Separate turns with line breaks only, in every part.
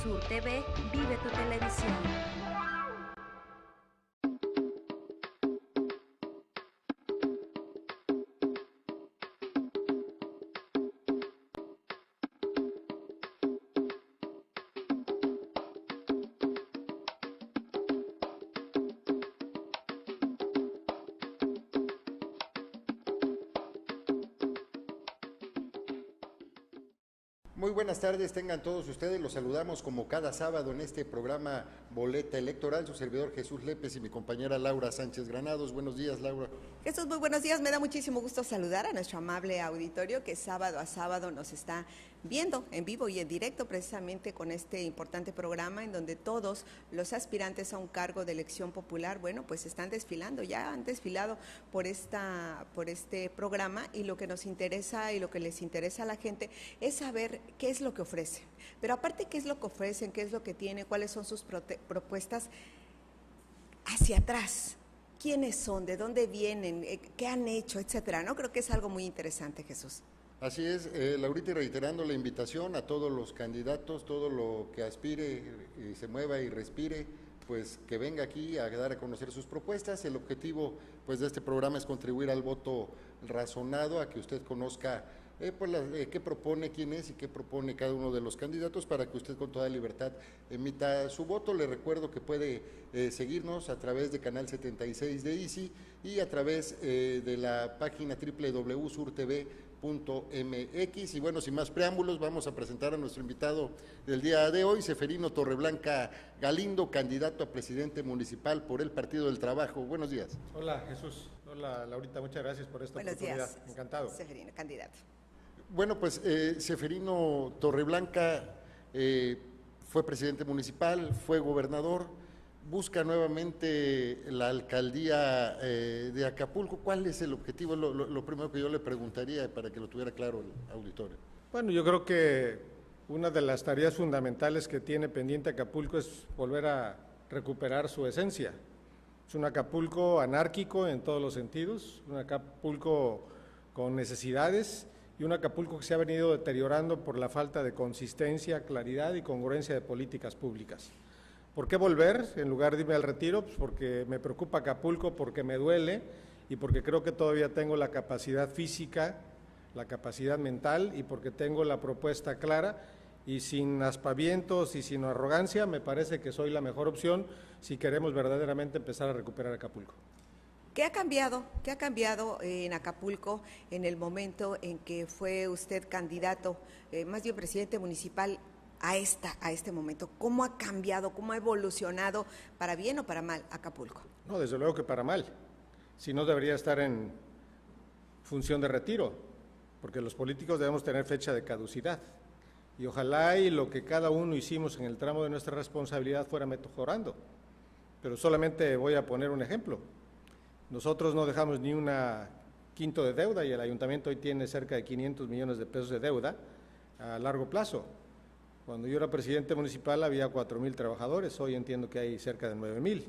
Sur TV vive tu televisión.
Muy buenas tardes, tengan todos ustedes, los saludamos como cada sábado en este programa Boleta Electoral, su servidor Jesús Lépez y mi compañera Laura Sánchez Granados. Buenos días, Laura.
Jesús, muy buenos días, me da muchísimo gusto saludar a nuestro amable auditorio que sábado a sábado nos está viendo en vivo y en directo precisamente con este importante programa en donde todos los aspirantes a un cargo de elección popular, bueno, pues están desfilando, ya han desfilado por este programa, y lo que nos interesa y lo que les interesa a la gente es saber qué es lo que ofrecen. Pero aparte, qué es lo que ofrecen, qué es lo que tienen, cuáles son sus propuestas hacia atrás. ¿Quiénes son? ¿De dónde vienen? ¿Qué han hecho? Etcétera, ¿no? Creo que es algo muy interesante, Jesús.
Así es, Laurita, y reiterando la invitación a todos los candidatos, todo lo que aspire y se mueva y respire, pues que venga aquí a dar a conocer sus propuestas. El objetivo pues de este programa es contribuir al voto razonado, a que usted conozca qué propone, quién es y qué propone cada uno de los candidatos, para que usted con toda libertad emita su voto. Le recuerdo que puede seguirnos a través de Canal 76 de Easy y a través de la página www.surtv.mx. Y bueno, sin más preámbulos, vamos a presentar a nuestro invitado del día de hoy, Seferino Torreblanca Galindo, candidato a presidente municipal por el Partido del Trabajo. Buenos días.
Hola, Jesús. Hola, Laurita, muchas gracias por esta oportunidad.
Buenos días.
Encantado.
Seferino, candidato.
Bueno, pues Seferino Torreblanca fue presidente municipal, fue gobernador, busca nuevamente la alcaldía de Acapulco. ¿Cuál es el objetivo? Lo primero que yo le preguntaría para que lo tuviera claro el auditorio.
Bueno, yo creo que una de las tareas fundamentales que tiene pendiente Acapulco es volver a recuperar su esencia. Es un Acapulco anárquico en todos los sentidos, un Acapulco con necesidades y un Acapulco que se ha venido deteriorando por la falta de consistencia, claridad y congruencia de políticas públicas. ¿Por qué volver en lugar de irme al retiro? Pues porque me preocupa Acapulco, porque me duele y porque creo que todavía tengo la capacidad física, la capacidad mental, y porque tengo la propuesta clara, y sin aspavientos y sin arrogancia me parece que soy la mejor opción si queremos verdaderamente empezar a recuperar Acapulco.
¿Qué ha cambiado? ¿Qué ha cambiado en Acapulco en el momento en que fue usted candidato, más bien presidente municipal, a este momento? ¿Cómo ha cambiado, cómo ha evolucionado, para bien o para mal, Acapulco?
No, desde luego que para mal. Si no, debería estar en función de retiro, porque los políticos debemos tener fecha de caducidad. Y ojalá y lo que cada uno hicimos en el tramo de nuestra responsabilidad fuera mejorando. Pero solamente voy a poner un ejemplo. Nosotros no dejamos ni una quinto de deuda y el ayuntamiento hoy tiene cerca de 500 millones de pesos de deuda a largo plazo. Cuando yo era presidente municipal había 4,000 trabajadores, hoy entiendo que hay cerca de 9,000.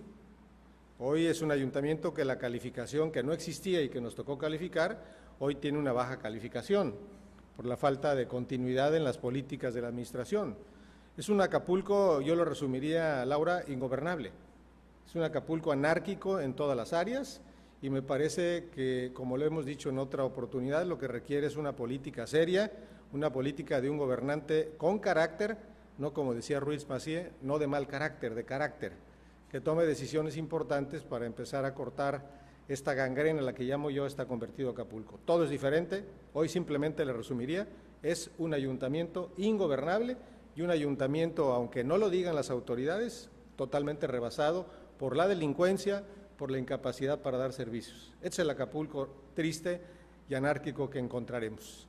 Hoy es un ayuntamiento que la calificación que no existía y que nos tocó calificar, hoy tiene una baja calificación por la falta de continuidad en las políticas de la administración. Es un Acapulco, yo lo resumiría, Laura, ingobernable. Es un Acapulco anárquico en todas las áreas y me parece que, como lo hemos dicho en otra oportunidad, lo que requiere es una política seria, una política de un gobernante con carácter, no como decía Ruiz Massieu, no de mal carácter, de carácter, que tome decisiones importantes para empezar a cortar esta gangrena, la que llamo yo, está convertido Acapulco. Todo es diferente, hoy simplemente le resumiría, es un ayuntamiento ingobernable y un ayuntamiento, aunque no lo digan las autoridades, totalmente rebasado por la delincuencia, por la incapacidad para dar servicios. Este es el Acapulco triste y anárquico que encontraremos.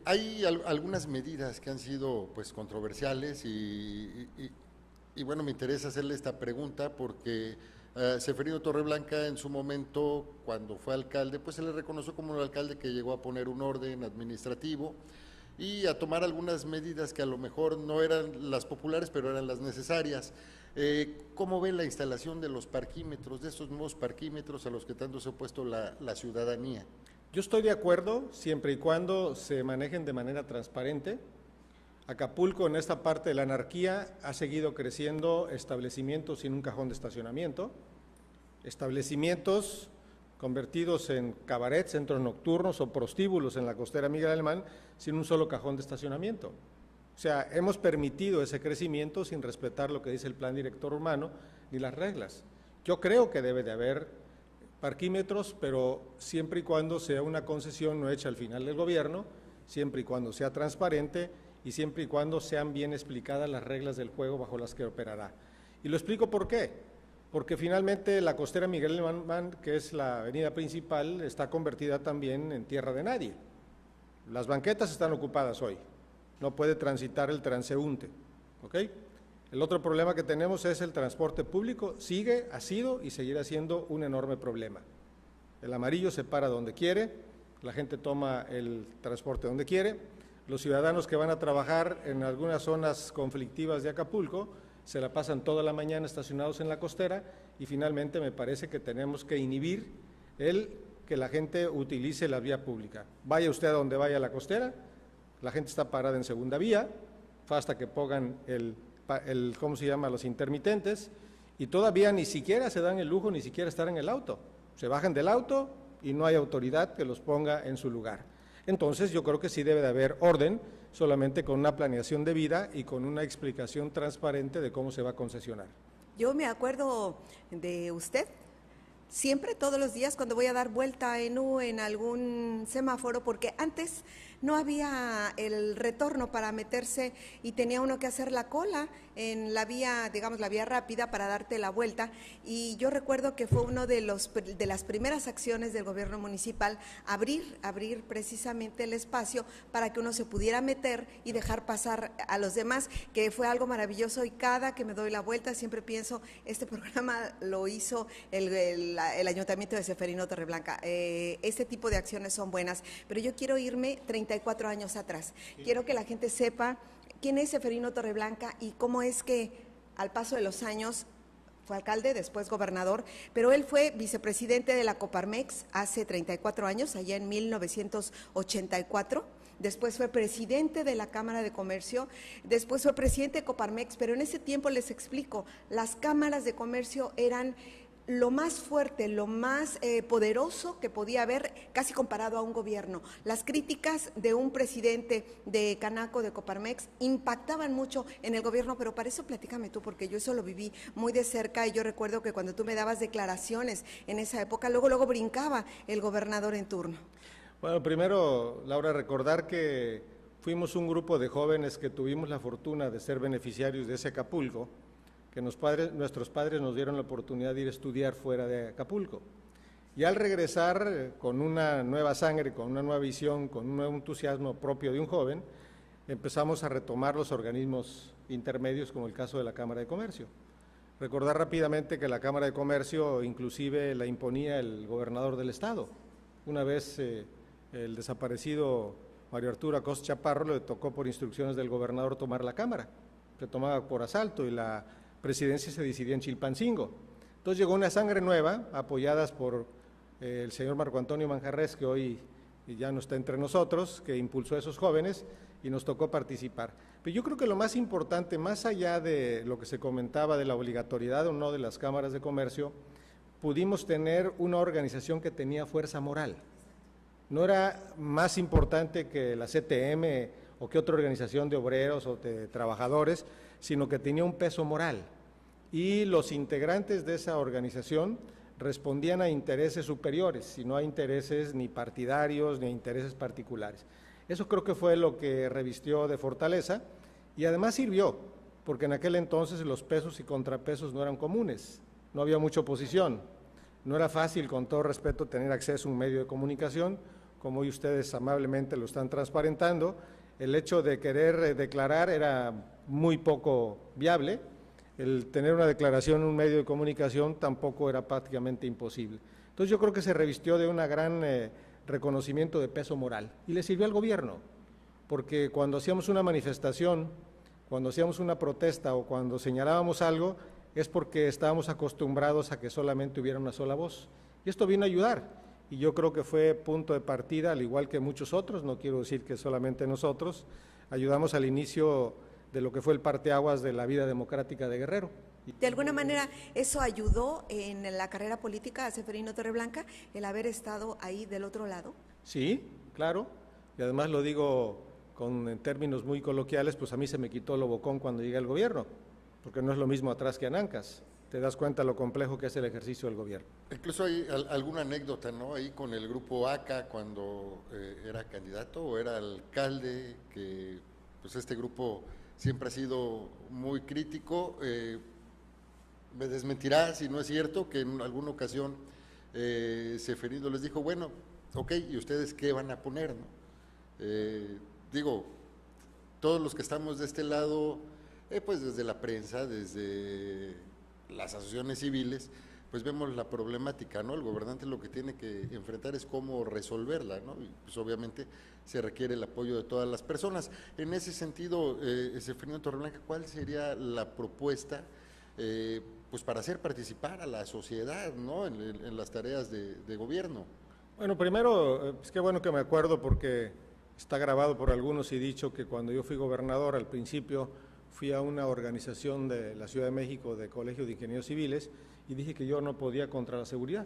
Hay algunas medidas que han sido pues controversiales y bueno, me interesa hacerle esta pregunta porque Seferino Torreblanca en su momento, cuando fue alcalde, pues se le reconoció como un alcalde que llegó a poner un orden administrativo y a tomar algunas medidas que a lo mejor no eran las populares, pero eran las necesarias. ¿Cómo ven la instalación de los parquímetros, de estos nuevos parquímetros a los que tanto se ha opuesto la ciudadanía?
Yo estoy de acuerdo siempre y cuando se manejen de manera transparente. Acapulco, en esta parte de la anarquía, ha seguido creciendo establecimientos sin un cajón de estacionamiento, establecimientos convertidos en cabarets, centros nocturnos o prostíbulos en la costera Miguel Alemán sin un solo cajón de estacionamiento. O sea, hemos permitido ese crecimiento sin respetar lo que dice el plan director urbano ni las reglas. Yo creo que debe de haber parquímetros, pero siempre y cuando sea una concesión no hecha al final del gobierno, siempre y cuando sea transparente y siempre y cuando sean bien explicadas las reglas del juego bajo las que operará. Y lo explico por qué. Porque finalmente la costera Miguel Alemán, que es la avenida principal, está convertida también en tierra de nadie. Las banquetas están ocupadas hoy, no puede transitar el transeúnte, ¿ok? El otro problema que tenemos es el transporte público, ha sido y seguirá siendo un enorme problema. El amarillo se para donde quiere, la gente toma el transporte donde quiere, los ciudadanos que van a trabajar en algunas zonas conflictivas de Acapulco se la pasan toda la mañana estacionados en la costera y finalmente me parece que tenemos que inhibir que la gente utilice la vía pública. Vaya usted a donde vaya a la costera, la gente está parada en segunda vía, hasta que pongan ¿cómo se llama?, los intermitentes, y todavía ni siquiera se dan el lujo, ni siquiera estar en el auto. Se bajan del auto y no hay autoridad que los ponga en su lugar. Entonces yo creo que sí debe de haber orden, solamente con una planeación debida y con una explicación transparente de cómo se va a concesionar.
Yo me acuerdo de usted, siempre, todos los días, cuando voy a dar vuelta en U en algún semáforo, porque antes no había el retorno para meterse y tenía uno que hacer la cola en la vía, digamos, la vía rápida para darte la vuelta, y yo recuerdo que fue uno de las primeras acciones del gobierno municipal abrir precisamente el espacio para que uno se pudiera meter y dejar pasar a los demás, que fue algo maravilloso, y cada que me doy la vuelta siempre pienso, este programa lo hizo el Ayuntamiento de Ceferino Torreblanca. Este tipo de acciones son buenas, pero yo quiero irme 34 años atrás. Quiero que la gente sepa quién es Ceferino Torreblanca y cómo es que al paso de los años fue alcalde, después gobernador, pero él fue vicepresidente de la Coparmex hace 34 años, allá en 1984. Después fue presidente de la Cámara de Comercio, después fue presidente de Coparmex, pero en ese tiempo les explico, las cámaras de comercio eran lo más fuerte, lo más poderoso que podía haber, casi comparado a un gobierno. Las críticas de un presidente de Canaco, de Coparmex, impactaban mucho en el gobierno, pero para eso platícame tú, porque yo eso lo viví muy de cerca, y yo recuerdo que cuando tú me dabas declaraciones en esa época, luego brincaba el gobernador en turno.
Bueno, primero, Laura, recordar que fuimos un grupo de jóvenes que tuvimos la fortuna de ser beneficiarios de ese Acapulco, que nuestros padres nos dieron la oportunidad de ir a estudiar fuera de Acapulco. Y al regresar con una nueva sangre, con una nueva visión, con un nuevo entusiasmo propio de un joven, empezamos a retomar los organismos intermedios, como el caso de la Cámara de Comercio. Recordar rápidamente que la Cámara de Comercio inclusive la imponía el gobernador del estado. Una vez el desaparecido Mario Arturo Acosta Chaparro le tocó por instrucciones del gobernador tomar la Cámara. Se tomaba por asalto y la presidencia se decidía en Chilpancingo. Entonces llegó una sangre nueva, apoyadas por el señor Marco Antonio Manjarres, que hoy ya no está entre nosotros, que impulsó a esos jóvenes y nos tocó participar. Pero yo creo que lo más importante, más allá de lo que se comentaba de la obligatoriedad o no de las cámaras de comercio, pudimos tener una organización que tenía fuerza moral. No era más importante que la CTM o que otra organización de obreros o de trabajadores, sino que tenía un peso moral. Y los integrantes de esa organización respondían a intereses superiores, y no a intereses ni partidarios ni a intereses particulares. Eso creo que fue lo que revistió de fortaleza, y además sirvió, porque en aquel entonces los pesos y contrapesos no eran comunes, no había mucha oposición, no era fácil, con todo respeto, tener acceso a un medio de comunicación, como hoy ustedes amablemente lo están transparentando. El hecho de querer declarar era muy poco viable, el tener una declaración en un medio de comunicación tampoco era prácticamente imposible. Entonces yo creo que se revistió de un gran reconocimiento de peso moral y le sirvió al gobierno, porque cuando hacíamos una manifestación, cuando hacíamos una protesta o cuando señalábamos algo, es porque estábamos acostumbrados a que solamente hubiera una sola voz, y esto vino a ayudar. Y yo creo que fue punto de partida, al igual que muchos otros, no quiero decir que solamente nosotros, ayudamos al inicio de lo que fue el parteaguas de la vida democrática de Guerrero.
De alguna manera, ¿eso ayudó en la carrera política a Seferino Torreblanca, el haber estado ahí del otro lado?
Sí, claro, y además lo digo con términos muy coloquiales, pues a mí se me quitó lo bocón cuando llegué al gobierno, porque no es lo mismo atrás que en Ancas. Te das cuenta lo complejo que es el ejercicio del gobierno.
Incluso hay alguna anécdota, ¿no? Ahí con el grupo ACA cuando era candidato o era alcalde, que pues este grupo siempre ha sido muy crítico. Me desmentirá si no es cierto que en alguna ocasión Seferino les dijo, bueno, ok, ¿y ustedes qué van a poner, no? Digo, todos los que estamos de este lado, pues desde la prensa, desde las asociaciones civiles, pues vemos la problemática, ¿no? El gobernante lo que tiene que enfrentar es cómo resolverla, ¿no? Y pues obviamente se requiere el apoyo de todas las personas. En ese sentido, Seferino Torreblanca, ¿cuál sería la propuesta pues para hacer participar a la sociedad, ¿no? en las tareas de gobierno?
Bueno, primero, es que bueno que me acuerdo porque está grabado por algunos y dicho que cuando yo fui gobernador al principio fui a una organización de la Ciudad de México de Colegio de Ingenieros Civiles y dije que yo no podía contra la seguridad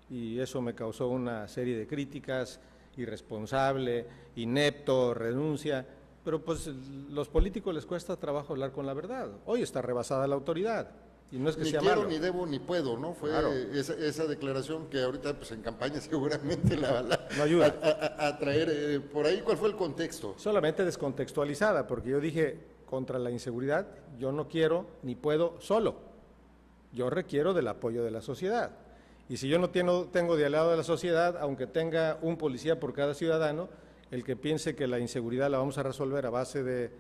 y eso me causó una serie de críticas, irresponsable, inepto, renuncia, pero pues los políticos les cuesta trabajo hablar con la verdad. Hoy está rebasada la autoridad. Y no es que
ni
sea
quiero,
malo.
ni debo, ni puedo, ¿no? Fue
claro.
esa declaración que ahorita pues en campaña seguramente
no ayuda
a traer por ahí. ¿Cuál fue el contexto?
Solamente descontextualizada, porque yo dije contra la inseguridad, yo no quiero ni puedo solo. Yo requiero del apoyo de la sociedad. Y si yo no tengo de aliado de la sociedad, aunque tenga un policía por cada ciudadano, el que piense que la inseguridad la vamos a resolver a base de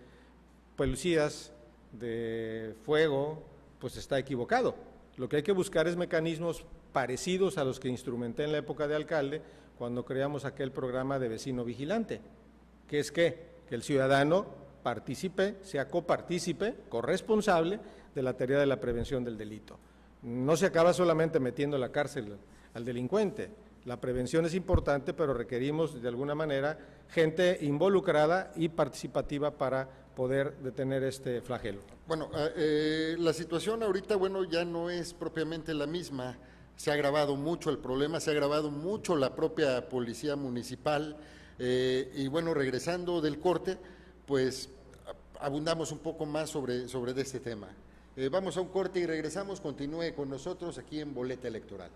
policías, de fuego, pues está equivocado. Lo que hay que buscar es mecanismos parecidos a los que instrumenté en la época de alcalde, cuando creamos aquel programa de vecino vigilante, que es que el ciudadano participe, sea copartícipe, corresponsable de la tarea de la prevención del delito. No se acaba solamente metiendo a la cárcel al delincuente. La prevención es importante, pero requerimos de alguna manera gente involucrada y participativa para poder detener este flagelo.
Bueno, la situación ahorita, bueno, ya no es propiamente la misma. Se ha agravado mucho el problema, se ha agravado mucho la propia policía municipal y bueno, regresando del corte, pues abundamos un poco más sobre este tema. Vamos a un corte y regresamos, continúe con nosotros aquí en Boleta Electoral.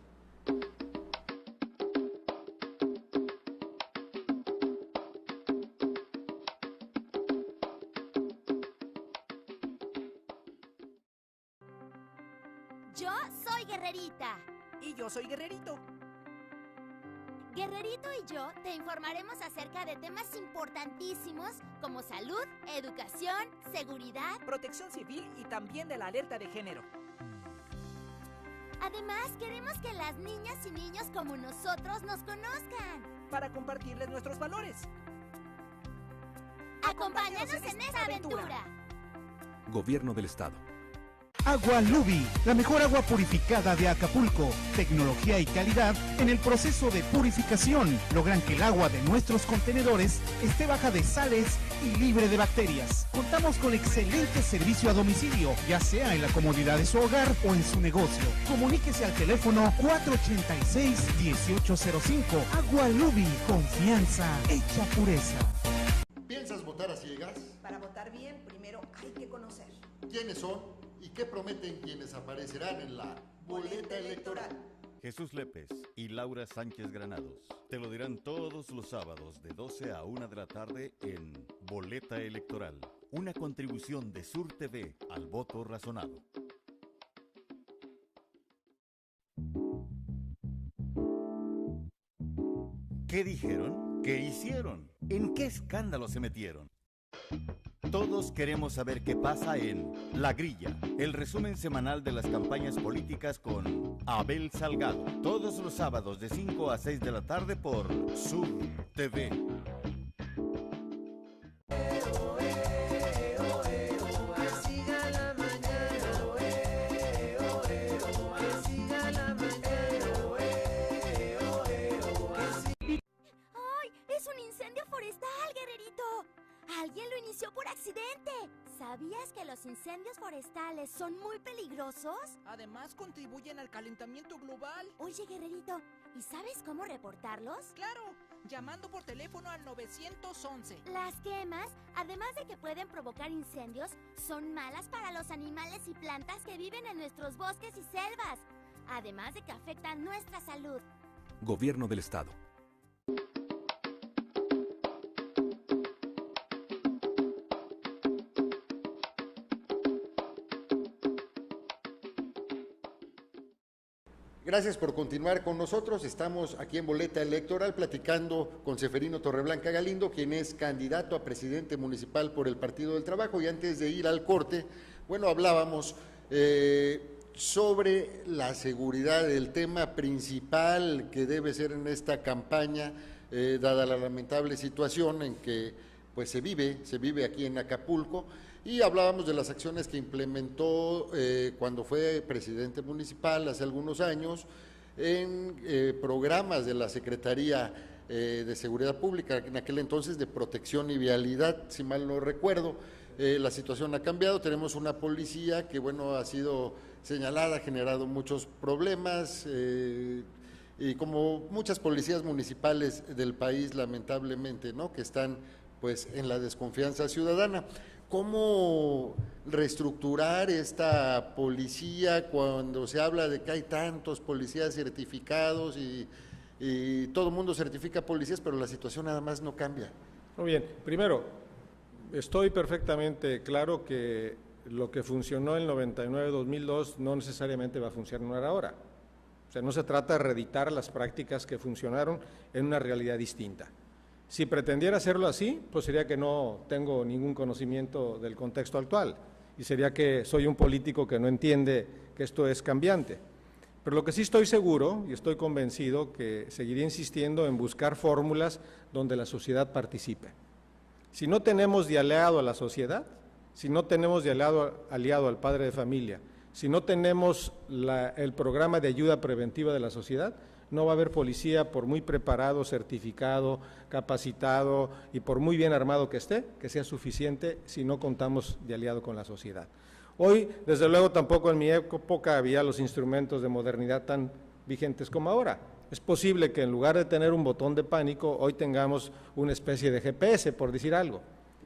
Yo soy Guerrerita.
Y yo soy Guerrerito.
Guerrerito y yo te informaremos acerca de temas importantísimos como salud, educación, seguridad,
protección civil y también de la alerta de género.
Además, queremos que las niñas y niños como nosotros nos conozcan.
Para compartirles nuestros valores.
Acompáñanos en esta aventura.
Gobierno del Estado.
Agua Lubi, la mejor agua purificada de Acapulco. Tecnología y calidad en el proceso de purificación logran que el agua de nuestros contenedores esté baja de sales y libre de bacterias. Contamos con excelente servicio a domicilio, ya sea en la comodidad de su hogar o en su negocio. Comuníquese al teléfono 486-1805. Agua Lubi, confianza hecha pureza.
¿Piensas votar a ciegas?
Para votar bien, primero hay que conocer.
¿Quiénes son? ¿Y qué prometen quienes aparecerán en la boleta electoral?
Jesús Lépez y Laura Sánchez Granados te lo dirán todos los sábados de 12 a 1 de la tarde en Boleta Electoral, una contribución de Sur TV al voto razonado. ¿Qué dijeron? ¿Qué hicieron? ¿En qué escándalo se metieron? Todos queremos saber qué pasa en La Grilla, el resumen semanal de las campañas políticas con Abel Salgado, todos los sábados de 5 a 6 de la tarde por Sur TV.
¡Ay! ¡Es un incendio forestal, Guerrerito! ¡Alguien lo inició! ¿Sabías que los incendios forestales son muy peligrosos?
Además, contribuyen al calentamiento global.
Oye, guerrerito, ¿y sabes cómo reportarlos?
Claro, llamando por teléfono al 911.
Las quemas, además de que pueden provocar incendios, son malas para los animales y plantas que viven en nuestros bosques y selvas, además de que afectan nuestra salud.
Gobierno del Estado.
Gracias por continuar con nosotros. Estamos aquí en Boleta Electoral platicando con Seferino Torreblanca Galindo, quien es candidato a presidente municipal por el Partido del Trabajo. Y antes de ir al corte, bueno, hablábamos sobre la seguridad, el tema principal que debe ser en esta campaña, dada la lamentable situación en que pues se vive aquí en Acapulco. Y hablábamos de las acciones que implementó cuando fue presidente municipal hace algunos años en programas de la Secretaría de Seguridad Pública, en aquel entonces de Protección y Vialidad, si mal no recuerdo. La situación ha cambiado, tenemos una policía que, bueno, ha sido señalada, ha generado muchos problemas, y como muchas policías municipales del país, lamentablemente, ¿no?, que están pues en la desconfianza ciudadana. ¿Cómo reestructurar esta policía cuando se habla de que hay tantos policías certificados y todo el mundo certifica policías, pero la situación nada más no cambia?
Muy bien, primero, estoy perfectamente claro que lo que funcionó en el 99-2002 no necesariamente va a funcionar ahora. O sea, no se trata de reeditar las prácticas que funcionaron en una realidad distinta. Si pretendiera hacerlo así, pues sería que no tengo ningún conocimiento del contexto actual y sería que soy un político que no entiende que esto es cambiante. Pero lo que sí estoy seguro y estoy convencido que seguiré insistiendo en buscar fórmulas donde la sociedad participe. Si no tenemos de aliado a la sociedad, si no tenemos de aliado al padre de familia, si no tenemos el programa de ayuda preventiva de la sociedad, no va a haber policía, por muy preparado, certificado, capacitado y por muy bien armado que esté, que sea suficiente si no contamos de aliado con la sociedad. Hoy, desde luego, tampoco en mi época había los instrumentos de modernidad tan vigentes como ahora. Es posible que en lugar de tener un botón de pánico, hoy tengamos una especie de GPS, por decir algo,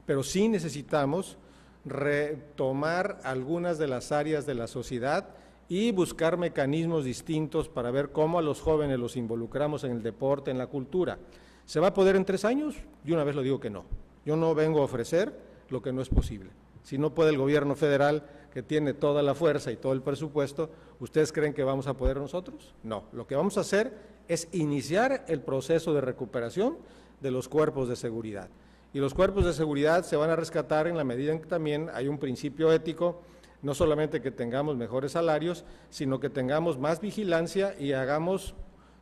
pero sí necesitamos retomar algunas de las áreas de la sociedad y buscar mecanismos distintos para ver cómo a los jóvenes los involucramos en el deporte, en la cultura. ¿Se va a poder en 3 años? Yo una vez lo digo que no. Yo no vengo a ofrecer lo que no es posible. Si no puede el gobierno federal, que tiene toda la fuerza y todo el presupuesto, ¿ustedes creen que vamos a poder nosotros? No. Lo que vamos a hacer es iniciar el proceso de recuperación de los cuerpos de seguridad. Y los cuerpos de seguridad se van a rescatar en la medida en que también hay un principio ético, no solamente que tengamos mejores salarios, sino que tengamos más vigilancia y hagamos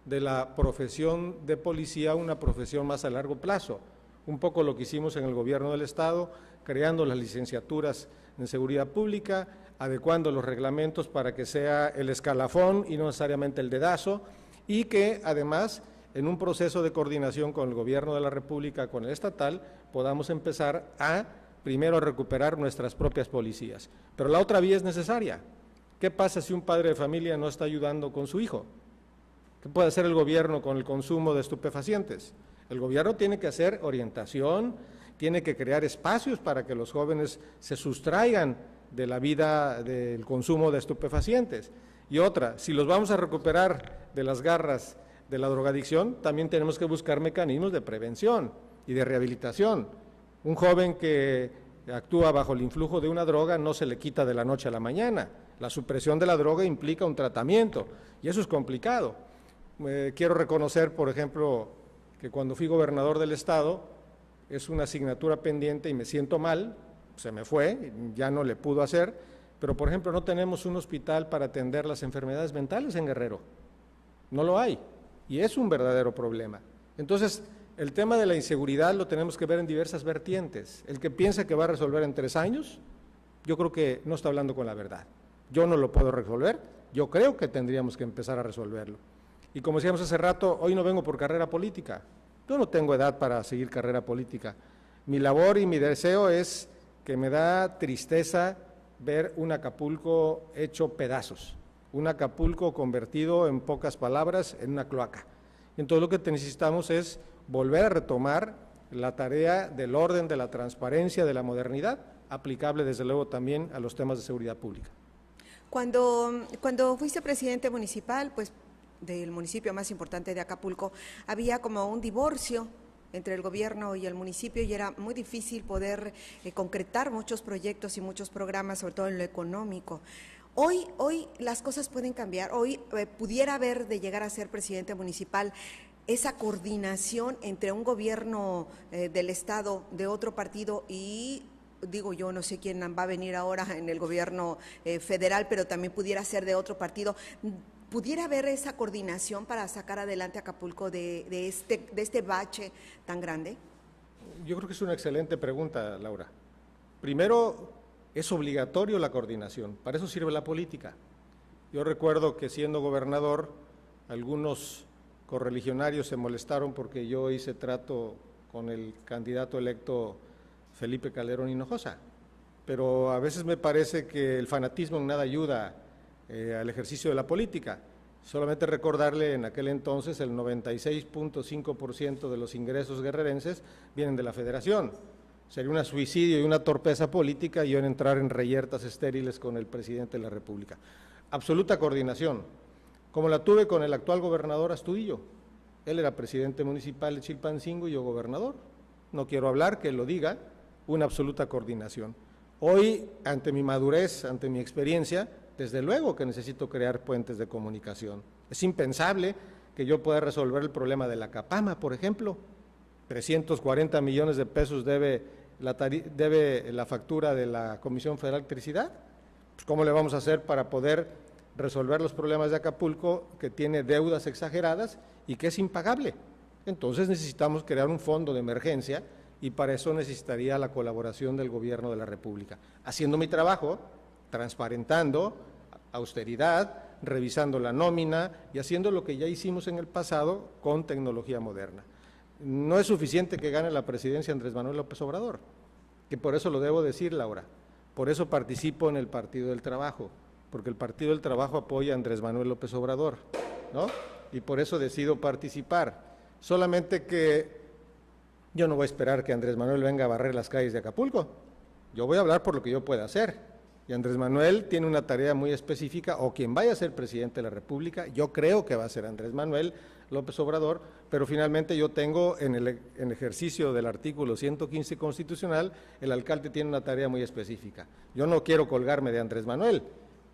de la profesión de policía una profesión más a largo plazo. Un poco lo que hicimos en el gobierno del Estado, creando las licenciaturas en seguridad pública, adecuando los reglamentos para que sea el escalafón y no necesariamente el dedazo, y que además en un proceso de coordinación con el gobierno de la República, con el estatal, podamos empezar a primero recuperar nuestras propias policías. Pero la otra vía es necesaria. ¿Qué pasa si un padre de familia no está ayudando con su hijo? ¿Qué puede hacer el gobierno con el consumo de estupefacientes? El gobierno tiene que hacer orientación, tiene que crear espacios para que los jóvenes se sustraigan de la vida del consumo de estupefacientes. Y otra, si los vamos a recuperar de las garras de la drogadicción, también tenemos que buscar mecanismos de prevención y de rehabilitación. Un joven que actúa bajo el influjo de una droga no se le quita de la noche a la mañana. La supresión de la droga implica un tratamiento y eso es complicado. Quiero reconocer, por ejemplo, que cuando fui gobernador del Estado es una asignatura pendiente y me siento mal, se me fue, ya no le pudo hacer, pero por ejemplo no tenemos un hospital para atender las enfermedades mentales en Guerrero. No lo hay y es un verdadero problema. Entonces, el tema de la inseguridad lo tenemos que ver en diversas vertientes. El que piensa que va a resolver en 3 años, yo creo que no está hablando con la verdad. Yo no lo puedo resolver, yo creo que tendríamos que empezar a resolverlo. Y como decíamos hace rato, hoy no vengo por carrera política. Yo no tengo edad para seguir carrera política. Mi labor y mi deseo es que me da tristeza ver un Acapulco hecho pedazos, un Acapulco convertido, en pocas palabras, en una cloaca. Entonces lo que necesitamos es volver a retomar la tarea del orden, de la transparencia, de la modernidad, aplicable desde luego también a los temas de seguridad pública.
Cuando fuiste presidente municipal, pues del municipio más importante de Acapulco, había como un divorcio entre el gobierno y el municipio y era muy difícil poder concretar muchos proyectos y muchos programas, sobre todo en lo económico. Hoy las cosas pueden cambiar, hoy pudiera haber de llegar a ser presidente municipal esa coordinación entre un gobierno del Estado, de otro partido y, digo yo, no sé quién va a venir ahora en el gobierno federal, pero también pudiera ser de otro partido. ¿Pudiera haber esa coordinación para sacar adelante a Acapulco de este bache tan grande?
Yo creo que es una excelente pregunta, Laura. Primero, es obligatorio la coordinación, para eso sirve la política. Yo recuerdo que siendo gobernador, algunos correligionarios se molestaron porque yo hice trato con el candidato electo Felipe Calderón Hinojosa, pero a veces me parece que el fanatismo en nada ayuda al ejercicio de la política. Solamente recordarle, en aquel entonces el 96.5% de los ingresos guerrerenses vienen de la Federación. Sería un suicidio y una torpeza política yo en entrar en reyertas estériles con el presidente de la República. Absoluta coordinación, como la tuve con el actual gobernador Astudillo. Él era presidente municipal de Chilpancingo y yo gobernador. No quiero hablar, que lo diga, una absoluta coordinación. Hoy, ante mi madurez, ante mi experiencia, desde luego que necesito crear puentes de comunicación. Es impensable que yo pueda resolver el problema de la Capama, por ejemplo. 340 millones de pesos debe la factura de la Comisión Federal de Electricidad. Pues, ¿cómo le vamos a hacer para poder resolver los problemas de Acapulco, que tiene deudas exageradas y que es impagable? Entonces necesitamos crear un fondo de emergencia y para eso necesitaría la colaboración del Gobierno de la República. Haciendo mi trabajo, transparentando, austeridad, revisando la nómina y haciendo lo que ya hicimos en el pasado con tecnología moderna. No es suficiente que gane la presidencia Andrés Manuel López Obrador, que por eso lo debo decir, Laura, por eso participo en el Partido del Trabajo, porque el Partido del Trabajo apoya a Andrés Manuel López Obrador, ¿no? Y por eso decido participar. Solamente que yo no voy a esperar que Andrés Manuel venga a barrer las calles de Acapulco, yo voy a hablar por lo que yo pueda hacer. Y Andrés Manuel tiene una tarea muy específica, o quien vaya a ser presidente de la República, yo creo que va a ser Andrés Manuel López Obrador, pero finalmente yo tengo en ejercicio del artículo 115 constitucional, el alcalde tiene una tarea muy específica. Yo no quiero colgarme de Andrés Manuel,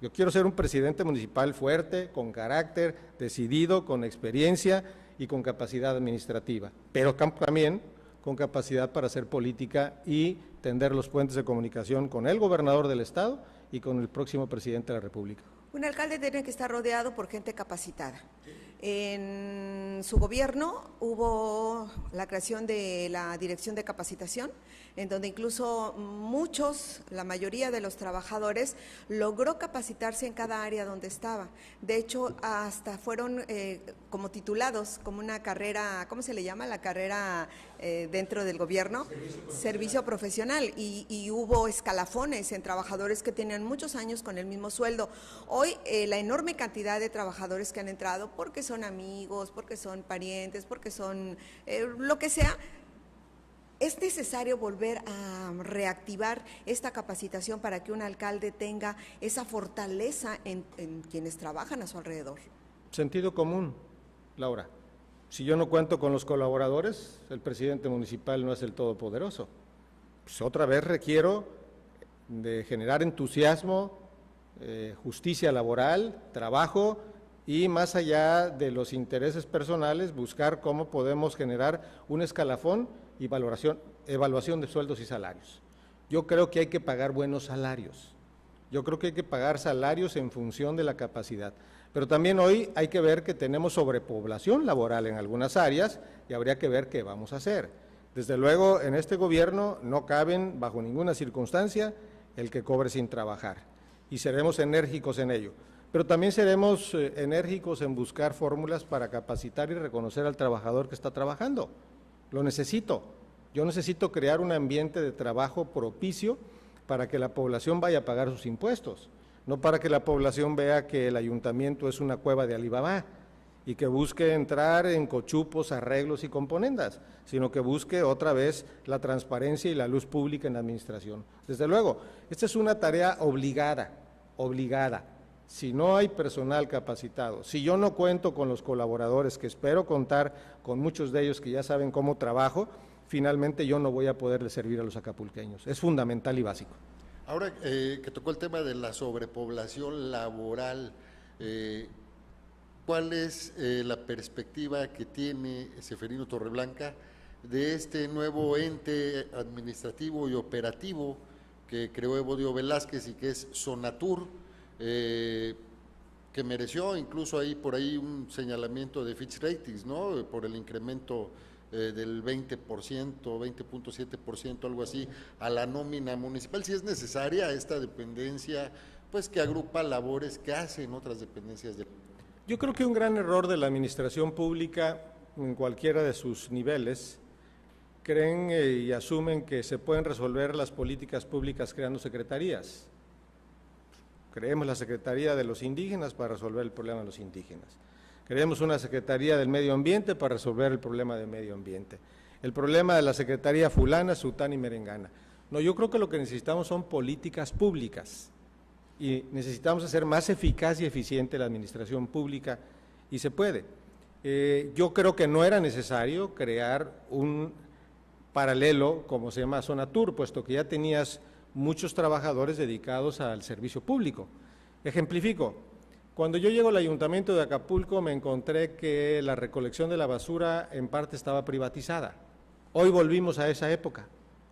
yo quiero ser un presidente municipal fuerte, con carácter, decidido, con experiencia y con capacidad administrativa, pero también con capacidad para hacer política y tender los puentes de comunicación con el gobernador del estado y con el próximo presidente de la República.
Un alcalde tiene que estar rodeado por gente capacitada. En su gobierno hubo la creación de la Dirección de Capacitación, en donde incluso la mayoría de los trabajadores logró capacitarse en cada área donde estaba. De hecho, hasta fueron como titulados, como una carrera, ¿cómo se le llama? La carrera dentro del gobierno, servicio profesional, y hubo escalafones en trabajadores que tenían muchos años con el mismo sueldo. Hoy la enorme cantidad de trabajadores que han entrado, porque son amigos, porque son parientes, porque son lo que sea, es necesario volver a reactivar esta capacitación para que un alcalde tenga esa fortaleza en quienes trabajan a su alrededor.
Sentido común, Laura. Si yo no cuento con los colaboradores, el presidente municipal no es el todopoderoso. Pues otra vez requiero de generar entusiasmo, justicia laboral, trabajo y más allá de los intereses personales, buscar cómo podemos generar un escalafón y evaluación de sueldos y salarios. Yo creo que hay que pagar buenos salarios, yo creo que hay que pagar salarios en función de la capacidad, pero también hoy hay que ver que tenemos sobrepoblación laboral en algunas áreas y habría que ver qué vamos a hacer. Desde luego, en este gobierno no caben bajo ninguna circunstancia el que cobre sin trabajar y seremos enérgicos en ello. Pero también seremos enérgicos en buscar fórmulas para capacitar y reconocer al trabajador que está trabajando. Lo necesito. Yo necesito crear un ambiente de trabajo propicio para que la población vaya a pagar sus impuestos, no para que la población vea que el ayuntamiento es una cueva de Alibaba y que busque entrar en cochupos, arreglos y componendas, sino que busque otra vez la transparencia y la luz pública en la administración. Desde luego, esta es una tarea obligada. Si no hay personal capacitado, si yo no cuento con los colaboradores, que espero contar con muchos de ellos que ya saben cómo trabajo, finalmente yo no voy a poderle servir a los acapulqueños. Es fundamental y básico.
Ahora que tocó el tema de la sobrepoblación laboral, ¿cuál es la perspectiva que tiene Ceferino Torreblanca de este nuevo ente administrativo y operativo que creó Evodio Velázquez y que es Sonatur, que mereció incluso por ahí un señalamiento de Fitch Ratings, ¿no? Por el incremento del 20%, 20.7%, algo así, a la nómina municipal? Si es necesaria esta dependencia, pues que agrupa labores que hacen otras dependencias de...
Yo creo que un gran error de la administración pública en cualquiera de sus niveles, creen y asumen que se pueden resolver las políticas públicas creando secretarías. Creemos la Secretaría de los Indígenas para resolver el problema de los indígenas. Creemos una Secretaría del Medio Ambiente para resolver el problema del medio ambiente. El problema de la Secretaría fulana, sutana y merengana. No, yo creo que lo que necesitamos son políticas públicas y necesitamos hacer más eficaz y eficiente la administración pública y se puede. Yo creo que no era necesario crear un paralelo como se llama Sonatur, puesto que ya tenías muchos trabajadores dedicados al servicio público. Ejemplifico, cuando yo llego al Ayuntamiento de Acapulco me encontré que la recolección de la basura en parte estaba privatizada. Hoy volvimos a esa época,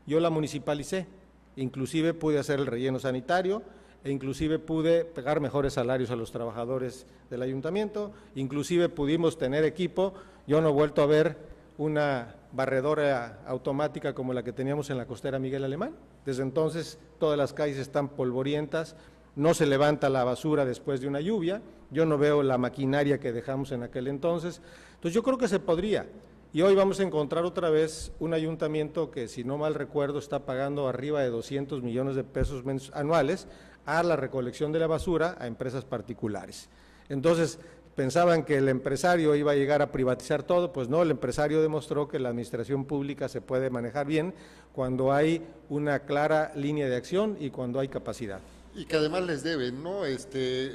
yo la municipalicé, inclusive pude hacer el relleno sanitario e inclusive pude pagar mejores salarios a los trabajadores del Ayuntamiento, inclusive pudimos tener equipo, yo no he vuelto a ver una barredora automática como la que teníamos en la costera Miguel Alemán. Desde entonces todas las calles están polvorientas, no se levanta la basura después de una lluvia, yo no veo la maquinaria que dejamos en aquel entonces. Entonces yo creo que se podría, y hoy vamos a encontrar otra vez un ayuntamiento que, si no mal recuerdo, está pagando arriba de 200 millones de pesos anuales a la recolección de la basura a empresas particulares. Entonces, pensaban que el empresario iba a llegar a privatizar todo, pues no, el empresario demostró que la administración pública se puede manejar bien cuando hay una clara línea de acción y cuando hay capacidad.
Y que además les deben, ¿no?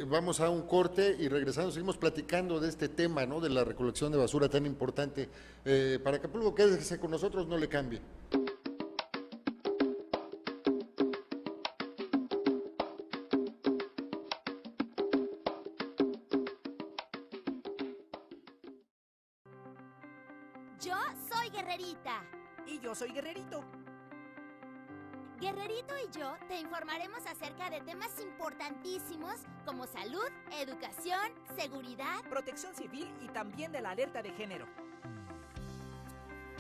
Vamos a un corte y regresando seguimos platicando de este tema, ¿no? De la recolección de basura tan importante. Para Acapulco, quédese con nosotros, no le cambie.
Yo soy Guerrerita.
Y yo soy Guerrerito.
Guerrerito y yo te informaremos acerca de temas importantísimos como salud, educación, seguridad,
Protección civil y también de la alerta de género.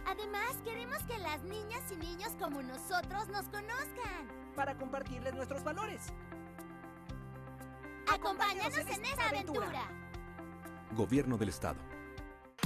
Además, queremos que las niñas y niños como nosotros nos conozcan.
Para compartirles nuestros valores.
Acompáñanos en esta aventura.
Gobierno del Estado.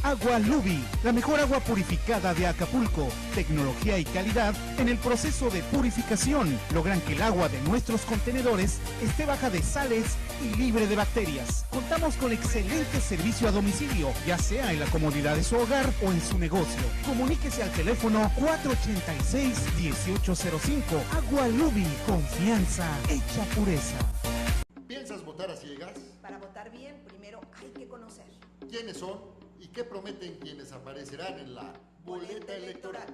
Agua Lubi, la mejor agua purificada de Acapulco. Tecnología y calidad en el proceso de purificación. Logran que el agua de nuestros contenedores esté baja de sales y libre de bacterias. Contamos con excelente servicio a domicilio, ya sea en la comodidad de su hogar o en su negocio. Comuníquese al teléfono 486-1805. Agua Lubi, confianza hecha pureza.
¿Piensas votar a ciegas?
Para votar bien, primero hay que conocer.
¿Quiénes son y qué prometen quienes aparecerán en la boleta electoral?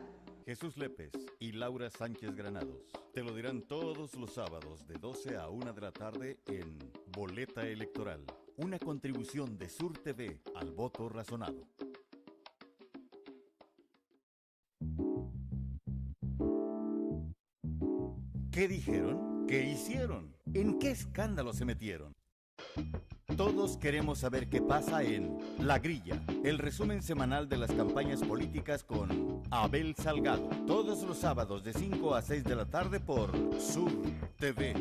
Jesús Lépez y Laura Sánchez Granados te lo dirán todos los sábados de 12 a 1 de la tarde en Boleta Electoral, una contribución de Sur TV al voto razonado. ¿Qué dijeron? ¿Qué hicieron? ¿En qué escándalo se metieron? Todos queremos saber qué pasa en La Grilla, el resumen semanal de las campañas políticas con Abel Salgado, todos los sábados de 5 a 6 de la tarde por Sur TV.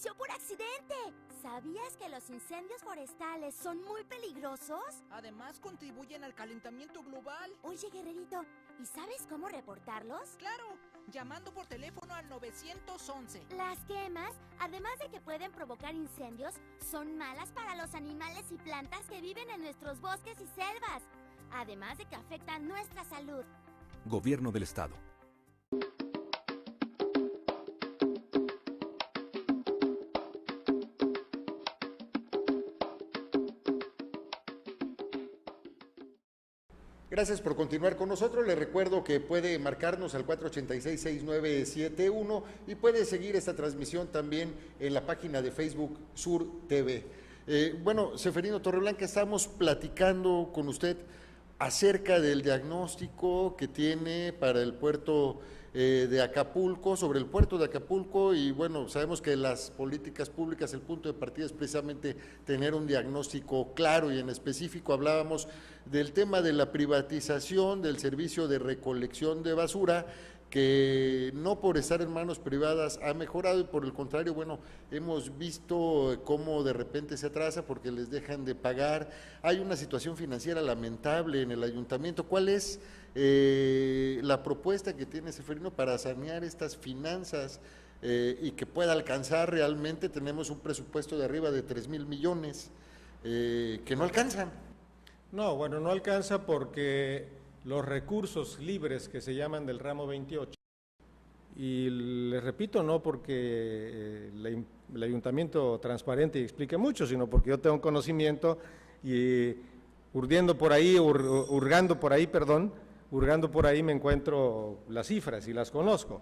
inició por accidente. ¿Sabías que los incendios forestales son muy peligrosos?
Además, contribuyen al calentamiento global.
Oye, guerrerito, ¿y sabes cómo reportarlos?
Claro, llamando por teléfono al 911.
Las quemas, además de que pueden provocar incendios, son malas para los animales y plantas que viven en nuestros bosques y selvas, además de que afectan nuestra salud.
Gobierno del Estado.
Gracias por continuar con nosotros. Les recuerdo que puede marcarnos al 486-6971 y puede seguir esta transmisión también en la página de Facebook Sur TV. Bueno, Seferino Torreblanca, estamos platicando con usted acerca del diagnóstico que tiene para el puerto de Acapulco, sobre el puerto de Acapulco, y bueno, sabemos que las políticas públicas, el punto de partida es precisamente tener un diagnóstico claro y en específico hablábamos del tema de la privatización del servicio de recolección de basura, que no por estar en manos privadas ha mejorado y por el contrario, bueno, hemos visto cómo de repente se atrasa porque les dejan de pagar. Hay una situación financiera lamentable en el ayuntamiento. ¿Cuál es la propuesta que tiene Seferino para sanear estas finanzas y que pueda alcanzar realmente? Tenemos un presupuesto de arriba de 3,000 millones que no alcanzan.
No, bueno, no alcanza porque los recursos libres que se llaman del ramo 28, y les repito, no porque el ayuntamiento transparente y explique mucho, sino porque yo tengo conocimiento y hurgando por ahí me encuentro las cifras y las conozco.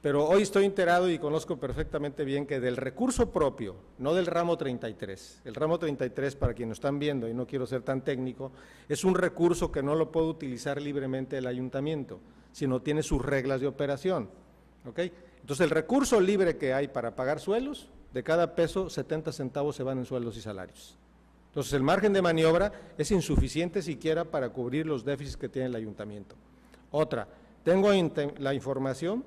Pero hoy estoy enterado y conozco perfectamente bien que del recurso propio, no del ramo 33, el ramo 33, para quienes están viendo, y no quiero ser tan técnico, es un recurso que no lo puede utilizar libremente el ayuntamiento, sino tiene sus reglas de operación, ¿ok? Entonces el recurso libre que hay para pagar sueldos, de cada peso 70 centavos se van en sueldos y salarios. Entonces el margen de maniobra es insuficiente siquiera para cubrir los déficits que tiene el ayuntamiento. Otra, tengo la información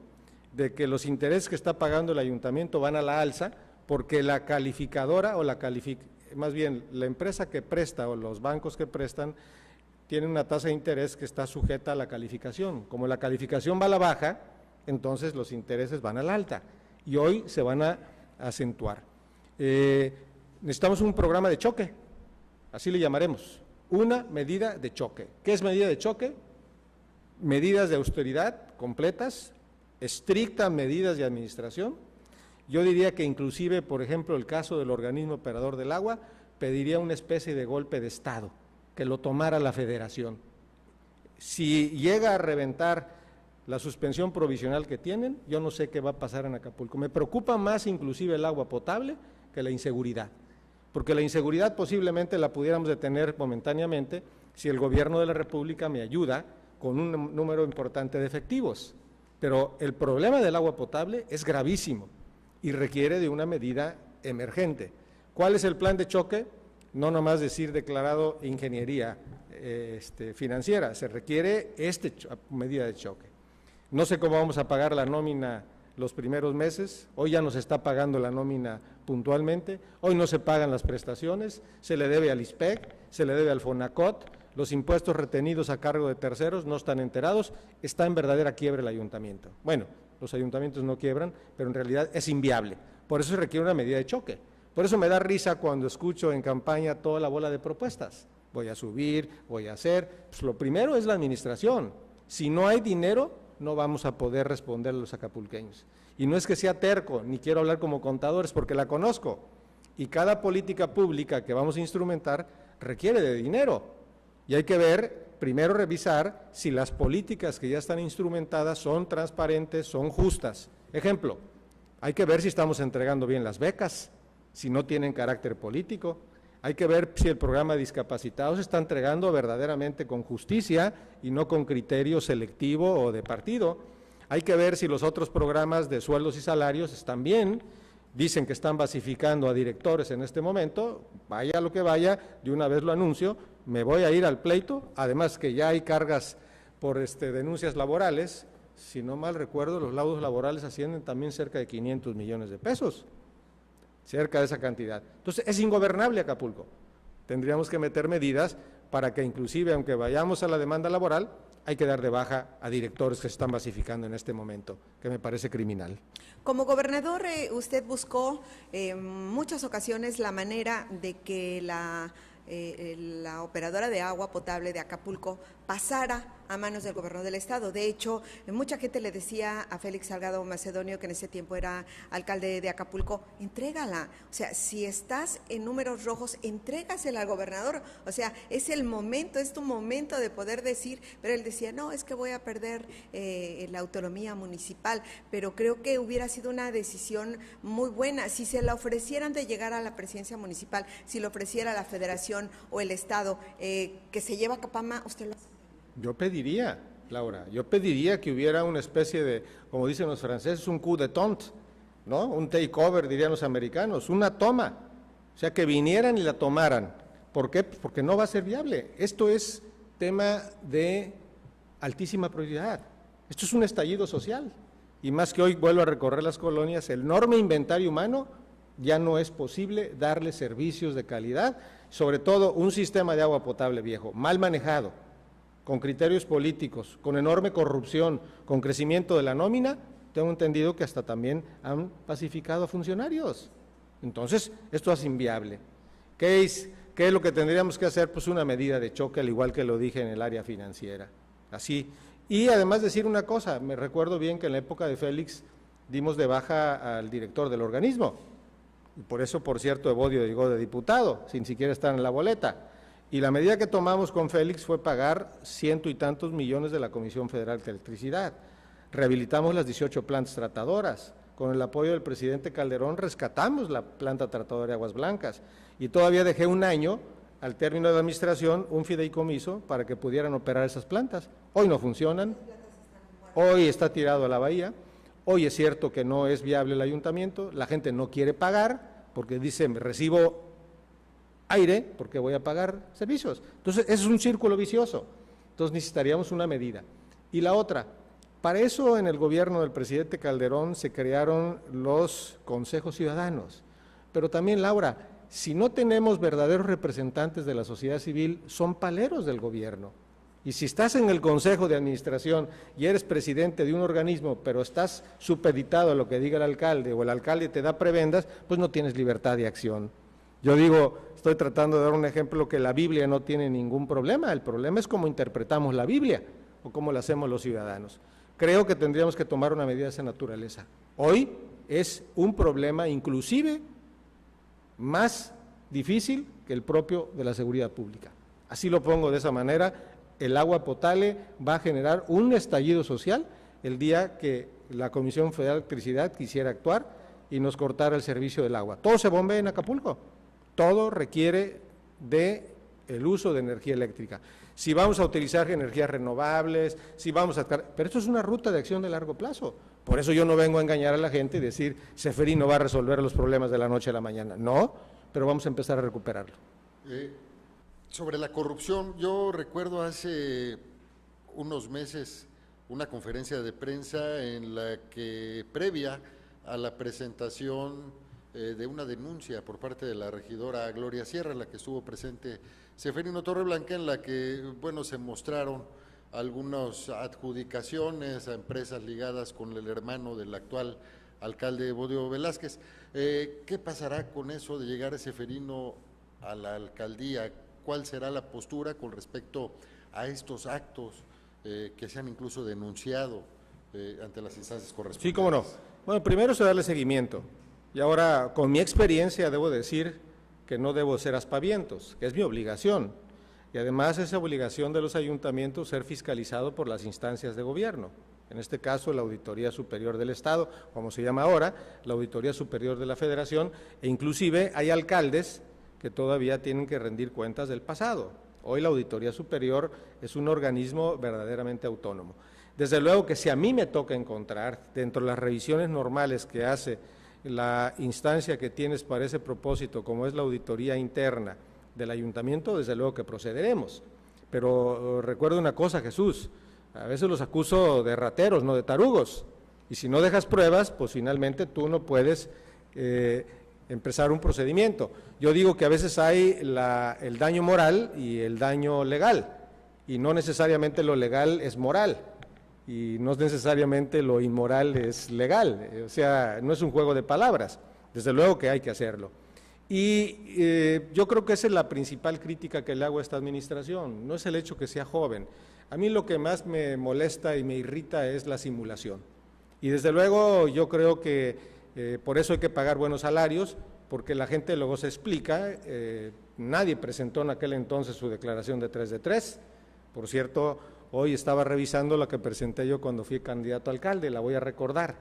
de que los intereses que está pagando el ayuntamiento van a la alza porque la calificadora o más bien la empresa que presta o los bancos que prestan tienen una tasa de interés que está sujeta a la calificación. Como la calificación va a la baja, entonces los intereses van a la alta y hoy se van a acentuar. Necesitamos un programa de choque, así le llamaremos, una medida de choque. ¿Qué es medida de choque? Medidas de austeridad completas, estrictas medidas de administración. Yo diría que inclusive, por ejemplo, el caso del organismo operador del agua, pediría una especie de golpe de Estado, que lo tomara la Federación. Si llega a reventar la suspensión provisional que tienen, yo no sé qué va a pasar en Acapulco. Me preocupa más inclusive el agua potable que la inseguridad, porque la inseguridad posiblemente la pudiéramos detener momentáneamente si el gobierno de la República me ayuda con un número importante de efectivos. Pero el problema del agua potable es gravísimo y requiere de una medida emergente. ¿Cuál es el plan de choque? No nomás decir declarado ingeniería financiera, se requiere medida de choque. No sé cómo vamos a pagar la nómina los primeros meses, hoy ya no se está pagando la nómina puntualmente, hoy no se pagan las prestaciones, se le debe al ISPEC, se le debe al FONACOT, los impuestos retenidos a cargo de terceros no están enterados, está en verdadera quiebra el ayuntamiento. Bueno, los ayuntamientos no quiebran, pero en realidad es inviable, por eso se requiere una medida de choque. Por eso me da risa cuando escucho en campaña toda la bola de propuestas. Voy a subir, voy a hacer. Pues lo primero es la administración. Si no hay dinero, no vamos a poder responder a los acapulqueños. Y no es que sea terco, ni quiero hablar como contadores, porque la conozco. Y cada política pública que vamos a instrumentar requiere de dinero. Y hay que ver, primero revisar si las políticas que ya están instrumentadas son transparentes, son justas. Ejemplo, hay que ver si estamos entregando bien las becas, si no tienen carácter político. Hay que ver si el programa de discapacitados se está entregando verdaderamente con justicia y no con criterio selectivo o de partido. Hay que ver si los otros programas de sueldos y salarios están bien. Dicen que están basificando a directores en este momento, vaya lo que vaya, de una vez lo anuncio, me voy a ir al pleito, además que ya hay cargas por denuncias laborales, si no mal recuerdo, los laudos laborales ascienden también cerca de 500 millones de pesos. cerca de esa cantidad. Entonces, es ingobernable Acapulco. Tendríamos que meter medidas para que inclusive, aunque vayamos a la demanda laboral, hay que dar de baja a directores que se están basificando en este momento, que me parece criminal.
Como gobernador, usted buscó en muchas ocasiones la manera de que la operadora de agua potable de Acapulco pasara a manos del gobernador del estado. De hecho, mucha gente le decía a Félix Salgado Macedonio, que en ese tiempo era alcalde de Acapulco, entrégala. O sea, si estás en números rojos, entrégasela al gobernador. O sea, es el momento, es tu momento de poder decir, pero él decía, no, es que voy a perder la autonomía municipal, pero creo que hubiera sido una decisión muy buena. Si se la ofrecieran de llegar a la presidencia municipal, si lo ofreciera la federación o el estado, que se lleva a Capama, usted lo hace.
Yo pediría, Laura, que hubiera una especie de, como dicen los franceses, un coup d'état, ¿no? Un takeover, dirían los americanos, una toma, o sea, que vinieran y la tomaran. ¿Por qué? Porque no va a ser viable. Esto es tema de altísima prioridad. Esto es un estallido social. Y más que hoy vuelvo a recorrer las colonias, el enorme inventario humano, ya no es posible darle servicios de calidad, sobre todo un sistema de agua potable viejo, mal manejado, con criterios políticos, con enorme corrupción, con crecimiento de la nómina. Tengo entendido que hasta también han pacificado a funcionarios. Entonces, esto es inviable. ¿Qué es lo que tendríamos que hacer? Pues una medida de choque, al igual que lo dije en el área financiera. Así. Y además decir una cosa, me recuerdo bien que en la época de Félix dimos de baja al director del organismo. Y por eso, por cierto, Evodio llegó de diputado, sin siquiera estar en la boleta. Y la medida que tomamos con Félix fue pagar 100 y tantos millones de la Comisión Federal de Electricidad. Rehabilitamos las 18 plantas tratadoras. Con el apoyo del presidente Calderón rescatamos la planta tratadora de Aguas Blancas. Y todavía dejé un año, al término de la administración, un fideicomiso para que pudieran operar esas plantas. Hoy no funcionan, hoy está tirado a la bahía, hoy es cierto que no es viable el ayuntamiento, la gente no quiere pagar porque dice, recibo aire, porque voy a pagar servicios. Entonces, es un círculo vicioso. Entonces, necesitaríamos una medida. Y la otra, para eso en el gobierno del presidente Calderón se crearon los consejos ciudadanos. Pero también, Laura, si no tenemos verdaderos representantes de la sociedad civil, son paleros del gobierno. Y si estás en el consejo de administración y eres presidente de un organismo, pero estás supeditado a lo que diga el alcalde, o el alcalde te da prebendas, pues no tienes libertad de acción. Yo digo, estoy tratando de dar un ejemplo que la Biblia no tiene ningún problema, el problema es cómo interpretamos la Biblia o cómo la hacemos los ciudadanos. Creo que tendríamos que tomar una medida de esa naturaleza. Hoy es un problema inclusive más difícil que el propio de la seguridad pública. Así lo pongo de esa manera, el agua potable va a generar un estallido social el día que la Comisión Federal de Electricidad quisiera actuar y nos cortara el servicio del agua. Todo se bombea en Acapulco. Todo requiere de el uso de energía eléctrica. Si vamos a utilizar energías renovables, pero esto es una ruta de acción de largo plazo. Por eso yo no vengo a engañar a la gente y decir, Ceferino va a resolver los problemas de la noche a la mañana. No, pero vamos a empezar a recuperarlo.
Sobre la corrupción, yo recuerdo hace unos meses una conferencia de prensa en la que, previa a la presentación de una denuncia por parte de la regidora Gloria Sierra, en la que estuvo presente Ceferino Torreblanca, en la que, bueno, se mostraron algunas adjudicaciones a empresas ligadas con el hermano del actual alcalde Evodio Velázquez. ¿Qué pasará con eso de llegar Ceferino a la alcaldía? ¿Cuál será la postura con respecto a estos actos que se han incluso denunciado ante las instancias correspondientes?
Sí, cómo no. Bueno, primero es darle seguimiento. Y ahora, con mi experiencia, debo decir que no debo ser aspavientos, que es mi obligación. Y además esa obligación de los ayuntamientos ser fiscalizado por las instancias de gobierno. En este caso, la Auditoría Superior del Estado, como se llama ahora, la Auditoría Superior de la Federación, e inclusive hay alcaldes que todavía tienen que rendir cuentas del pasado. Hoy la Auditoría Superior es un organismo verdaderamente autónomo. Desde luego que si a mí me toca encontrar, dentro de las revisiones normales que hace la instancia que tienes para ese propósito, como es la auditoría interna del ayuntamiento, desde luego que procederemos. Pero recuerda una cosa, Jesús, a veces los acuso de rateros, no de tarugos, y si no dejas pruebas, pues finalmente tú no puedes empezar un procedimiento. Yo digo que a veces hay el daño moral y el daño legal, y no necesariamente lo legal es moral, y no necesariamente lo inmoral es legal, o sea, no es un juego de palabras, desde luego que hay que hacerlo. Y yo creo que esa es la principal crítica que le hago a esta administración, no es el hecho que sea joven. A mí lo que más me molesta y me irrita es la simulación. Y desde luego yo creo que por eso hay que pagar buenos salarios, porque la gente luego se explica, nadie presentó en aquel entonces su declaración de 3 de 3. Por cierto, hoy estaba revisando la que presenté yo cuando fui candidato a alcalde, la voy a recordar,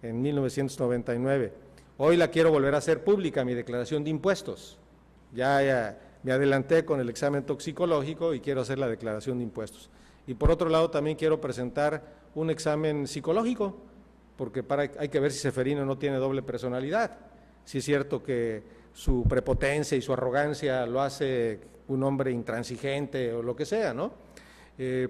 en 1999. Hoy la quiero volver a hacer pública, mi declaración de impuestos. Ya me adelanté con el examen toxicológico y quiero hacer la declaración de impuestos. Y por otro lado también quiero presentar un examen psicológico, porque hay que ver si Seferino no tiene doble personalidad. Si es cierto que su prepotencia y su arrogancia lo hace un hombre intransigente o lo que sea, ¿no?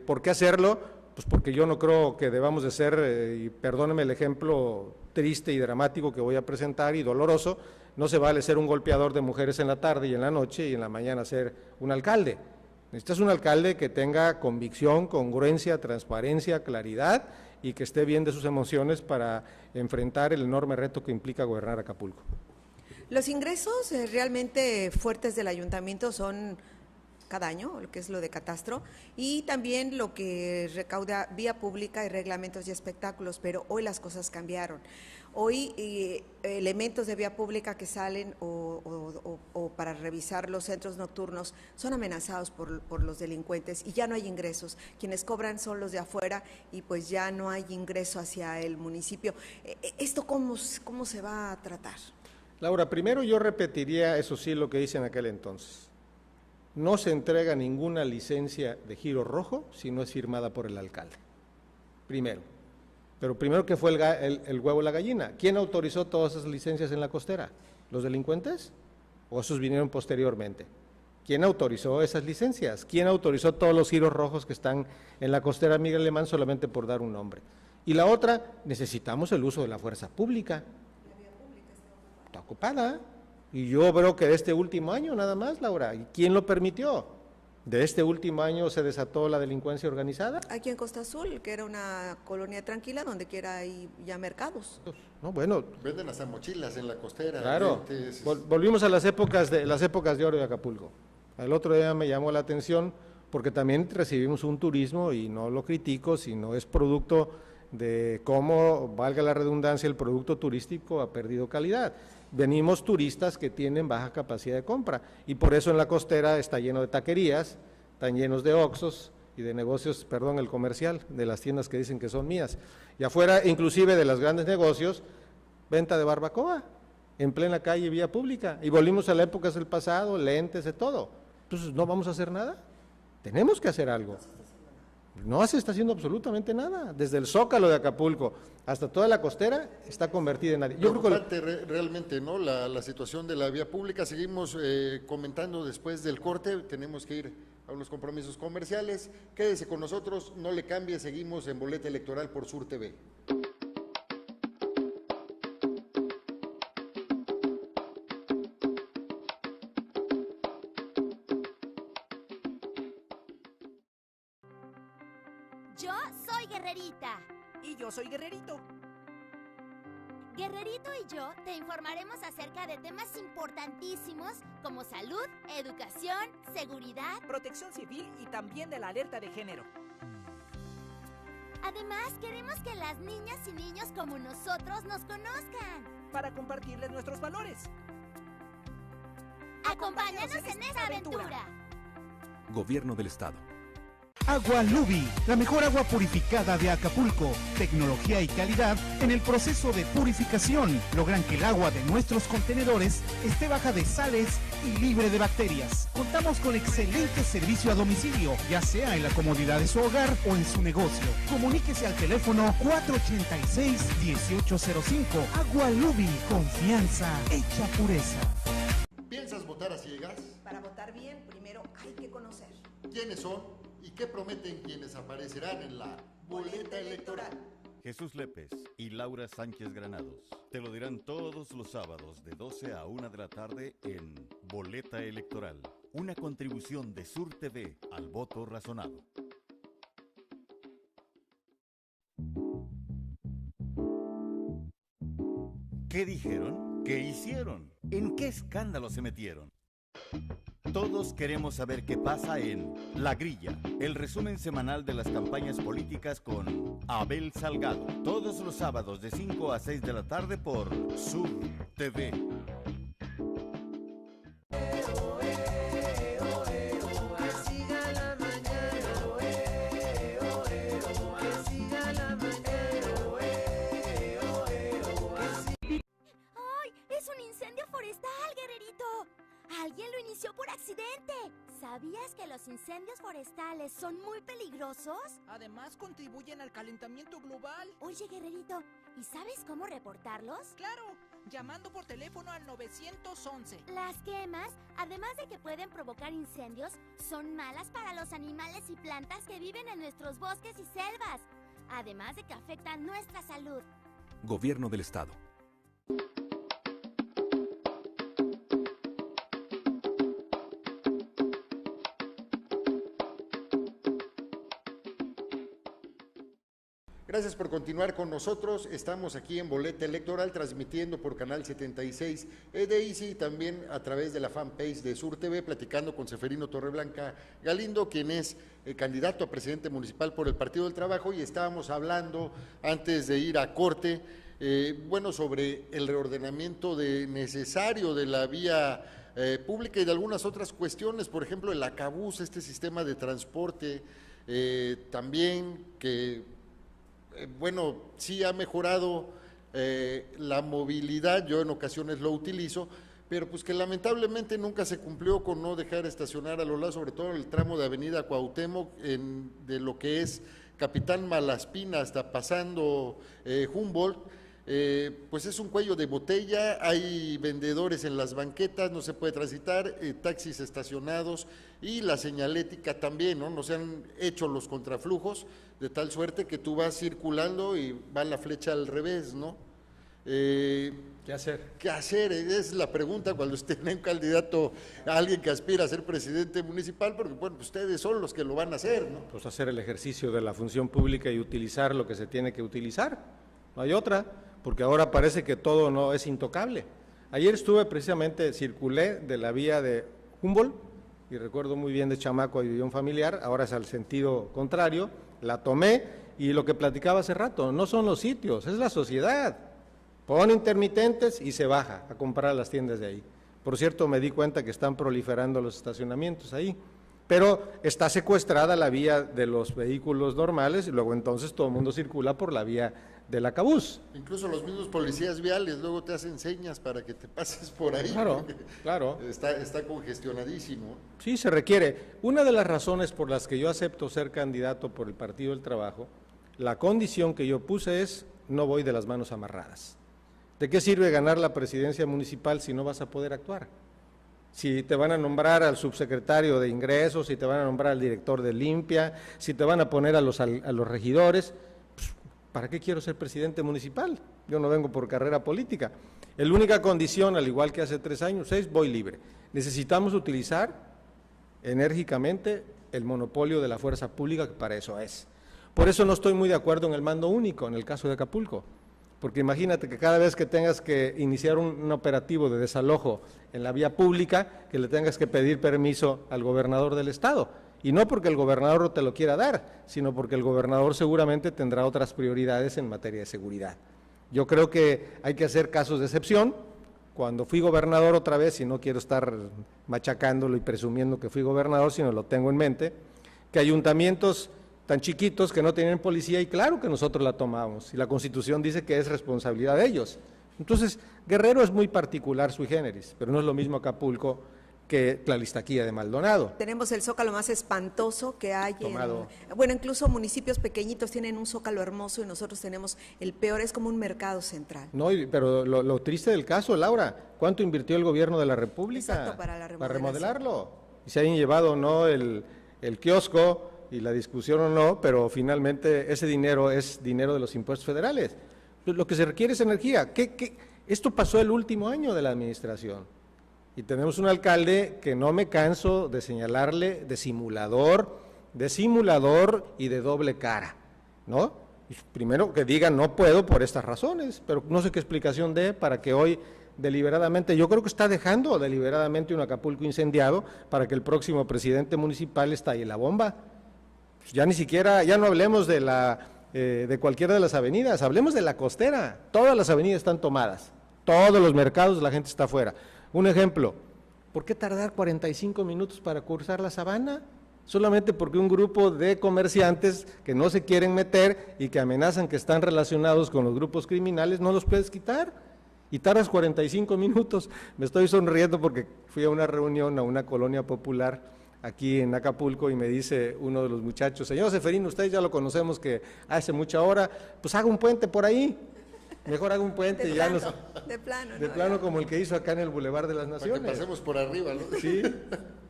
¿Por qué hacerlo? Pues porque yo no creo que debamos de ser, y perdóneme el ejemplo triste y dramático que voy a presentar y doloroso, no se vale ser un golpeador de mujeres en la tarde y en la noche y en la mañana ser un alcalde. Necesitas un alcalde que tenga convicción, congruencia, transparencia, claridad y que esté bien de sus emociones para enfrentar el enorme reto que implica gobernar Acapulco.
Los ingresos realmente fuertes del ayuntamiento son cada año, lo que es lo de catastro, y también lo que recauda vía pública y reglamentos y espectáculos, pero hoy las cosas cambiaron. Hoy elementos de vía pública que salen o para revisar los centros nocturnos son amenazados por los delincuentes y ya no hay ingresos. Quienes cobran son los de afuera y pues ya no hay ingreso hacia el municipio. ¿Esto cómo se va a tratar?
Laura, primero yo repetiría, eso sí, lo que hice en aquel entonces. No se entrega ninguna licencia de giro rojo si no es firmada por el alcalde. Primero. Pero primero, ¿qué fue el huevo o la gallina? ¿Quién autorizó todas esas licencias en la costera? ¿Los delincuentes? ¿O esos vinieron posteriormente? ¿Quién autorizó esas licencias? ¿Quién autorizó todos los giros rojos que están en la costera Miguel Alemán, solamente por dar un nombre? Y la otra, necesitamos el uso de la fuerza pública.
La vía pública
está ocupada. Y yo veo que de este último año nada más, Laura. ¿Y quién lo permitió? ¿De este último año se desató la delincuencia organizada?
Aquí en Costa Azul, que era una colonia tranquila donde quiera hay ya mercados.
No, bueno.
Venden hasta mochilas en la costera.
Claro. Volvimos a las épocas de oro de Acapulco. El otro día me llamó la atención porque también recibimos un turismo, y no lo critico, sino es producto de cómo, valga la redundancia, el producto turístico ha perdido calidad. Venimos turistas que tienen baja capacidad de compra y por eso en la costera está lleno de taquerías, están llenos de Oxxos y de negocios, perdón, el comercial, de las tiendas que dicen que son mías. Y afuera, inclusive de los grandes negocios, venta de barbacoa, en plena calle, vía pública. Y volvimos a la época del pasado, lentes, de todo. Entonces, ¿no vamos a hacer nada? Tenemos que hacer algo. No se está haciendo absolutamente nada. Desde el Zócalo de Acapulco hasta toda la costera está convertida en nadie. Yo creo que
realmente, ¿no? La situación de la vía pública. Seguimos comentando después del corte. Tenemos que ir a unos compromisos comerciales. Quédese con nosotros, no le cambie. Seguimos en Boleta Electoral por Sur TV.
Yo soy Guerrerita.
Y yo soy Guerrerito.
Guerrerito y yo te informaremos acerca de temas importantísimos como salud, educación, seguridad,
protección civil y también de la alerta de género.
Además, queremos que las niñas y niños como nosotros nos conozcan.
Para compartirles nuestros valores.
Acompáñanos en esta aventura.
Gobierno del Estado.
Agua Lubi, la mejor agua purificada de Acapulco. Tecnología y calidad en el proceso de purificación logran que el agua de nuestros contenedores esté baja de sales y libre de bacterias. Contamos con excelente servicio a domicilio, ya sea en la comodidad de su hogar o en su negocio. Comuníquese al teléfono 486-1805. Agua Lubi, confianza hecha pureza.
¿Piensas votar a ciegas?
Para votar bien, primero hay que conocer.
¿Quiénes son y qué prometen quienes aparecerán en la boleta electoral?
Jesús Lépez y Laura Sánchez Granados te lo dirán todos los sábados de 12 a 1 de la tarde en Boleta Electoral, una contribución de Sur TV al voto razonado. ¿Qué dijeron? ¿Qué hicieron? ¿En qué escándalo se metieron? Todos queremos saber qué pasa en La Grilla, el resumen semanal de las campañas políticas con Abel Salgado, todos los sábados de 5 a 6 de la tarde por Sur TV.
¡Alguien lo inició por accidente! ¿Sabías que los incendios forestales son muy peligrosos?
Además, contribuyen al calentamiento global.
Oye, guerrerito, ¿y sabes cómo reportarlos?
Claro, llamando por teléfono al 911.
Las quemas, además de que pueden provocar incendios, son malas para los animales y plantas que viven en nuestros bosques y selvas. Además de que afectan nuestra salud.
Gobierno del Estado.
Gracias por continuar con nosotros. Estamos aquí en Boleta Electoral transmitiendo por Canal 76 EDICI y también a través de la fanpage de Sur TV, platicando con Seferino Torreblanca Galindo, quien es candidato a presidente municipal por el Partido del Trabajo, y estábamos hablando antes de ir a corte, sobre el reordenamiento necesario de la vía pública y de algunas otras cuestiones, por ejemplo el Acabús, este sistema de transporte también que sí ha mejorado la movilidad, yo en ocasiones lo utilizo, pero pues que lamentablemente nunca se cumplió con no dejar estacionar a los lados, sobre todo el tramo de Avenida Cuauhtémoc, de lo que es Capitán Malaspina hasta pasando Humboldt. Pues es un cuello de botella, hay vendedores en las banquetas, no se puede transitar, taxis estacionados y la señalética también, ¿no? Se han hecho los contraflujos de tal suerte que tú vas circulando y va la flecha al revés, ¿no?
¿Qué hacer?
¿Qué hacer? Es la pregunta cuando usted tiene un candidato, a alguien que aspira a ser presidente municipal, porque bueno, ustedes son los que lo van a hacer, ¿no?
Pues hacer el ejercicio de la función pública y utilizar lo que se tiene que utilizar, no hay otra, porque ahora parece que todo no es intocable. Ayer circulé de la vía de Humboldt, y recuerdo muy bien de chamaco, ahí vivía un familiar, ahora es al sentido contrario, la tomé, y lo que platicaba hace rato, no son los sitios, es la sociedad. Pone intermitentes y se baja a comprar a las tiendas de ahí. Por cierto, me di cuenta que están proliferando los estacionamientos ahí, pero está secuestrada la vía de los vehículos normales y luego entonces todo el mundo circula por la vía del Acabús.
Incluso los mismos policías viales luego te hacen señas para que te pases por ahí.
Claro.
Está congestionadísimo.
Sí, se requiere. Una de las razones por las que yo acepto ser candidato por el Partido del Trabajo, la condición que yo puse es: no voy de las manos amarradas. ¿De qué sirve ganar la presidencia municipal si no vas a poder actuar? Si te van a nombrar al subsecretario de Ingresos, si te van a nombrar al director de Limpia, si te van a poner a los regidores, pues, ¿para qué quiero ser presidente municipal? Yo no vengo por carrera política. La única condición, al igual que hace 3 años, es voy libre. Necesitamos utilizar enérgicamente el monopolio de la fuerza pública, que para eso es. Por eso no estoy muy de acuerdo en el mando único en el caso de Acapulco. Porque imagínate que cada vez que tengas que iniciar un operativo de desalojo en la vía pública, que le tengas que pedir permiso al gobernador del estado. Y no porque el gobernador no te lo quiera dar, sino porque el gobernador seguramente tendrá otras prioridades en materia de seguridad. Yo creo que hay que hacer casos de excepción. Cuando fui gobernador otra vez, y no quiero estar machacándolo y presumiendo que fui gobernador, sino lo tengo en mente, que ayuntamientos tan chiquitos que no tienen policía, y claro que nosotros la tomamos, y la Constitución dice que es responsabilidad de ellos. Entonces, Guerrero es muy particular sui generis, pero no es lo mismo Acapulco que Tlalixtaquía de Maldonado.
Tenemos el zócalo más espantoso que hay incluso municipios pequeñitos tienen un zócalo hermoso y nosotros tenemos el peor, es como un mercado central.
No, pero lo triste del caso, Laura, ¿cuánto invirtió el gobierno de la República?
Exacto, para
remodelarlo? Y se hayan llevado, ¿no?, el kiosco, y la discusión o no, pero finalmente ese dinero es dinero de los impuestos federales. Lo que se requiere es energía. Esto pasó el último año de la administración y tenemos un alcalde que no me canso de señalarle de simulador y de doble cara, ¿no? Y primero que diga no puedo por estas razones, pero no sé qué explicación dé para que hoy deliberadamente, yo creo que está dejando deliberadamente un Acapulco incendiado para que el próximo presidente municipal estalle la bomba. Pues ya ni siquiera, ya no hablemos de cualquiera de las avenidas, hablemos de la costera, todas las avenidas están tomadas, todos los mercados, la gente está afuera. Un ejemplo, ¿por qué tardar 45 minutos para cruzar la Sabana? Solamente porque un grupo de comerciantes que no se quieren meter y que amenazan que están relacionados con los grupos criminales, no los puedes quitar y tardas 45 minutos. Me estoy sonriendo porque fui a una reunión a una colonia popular aquí en Acapulco y me dice uno de los muchachos, señor Seferino, usted ya lo conocemos que hace mucha hora, pues haga un puente por ahí, mejor haga un puente y ya nos...
De plano,
de plano como el que hizo acá en el Boulevard de las Naciones.
Para que pasemos por arriba, ¿no?
Sí.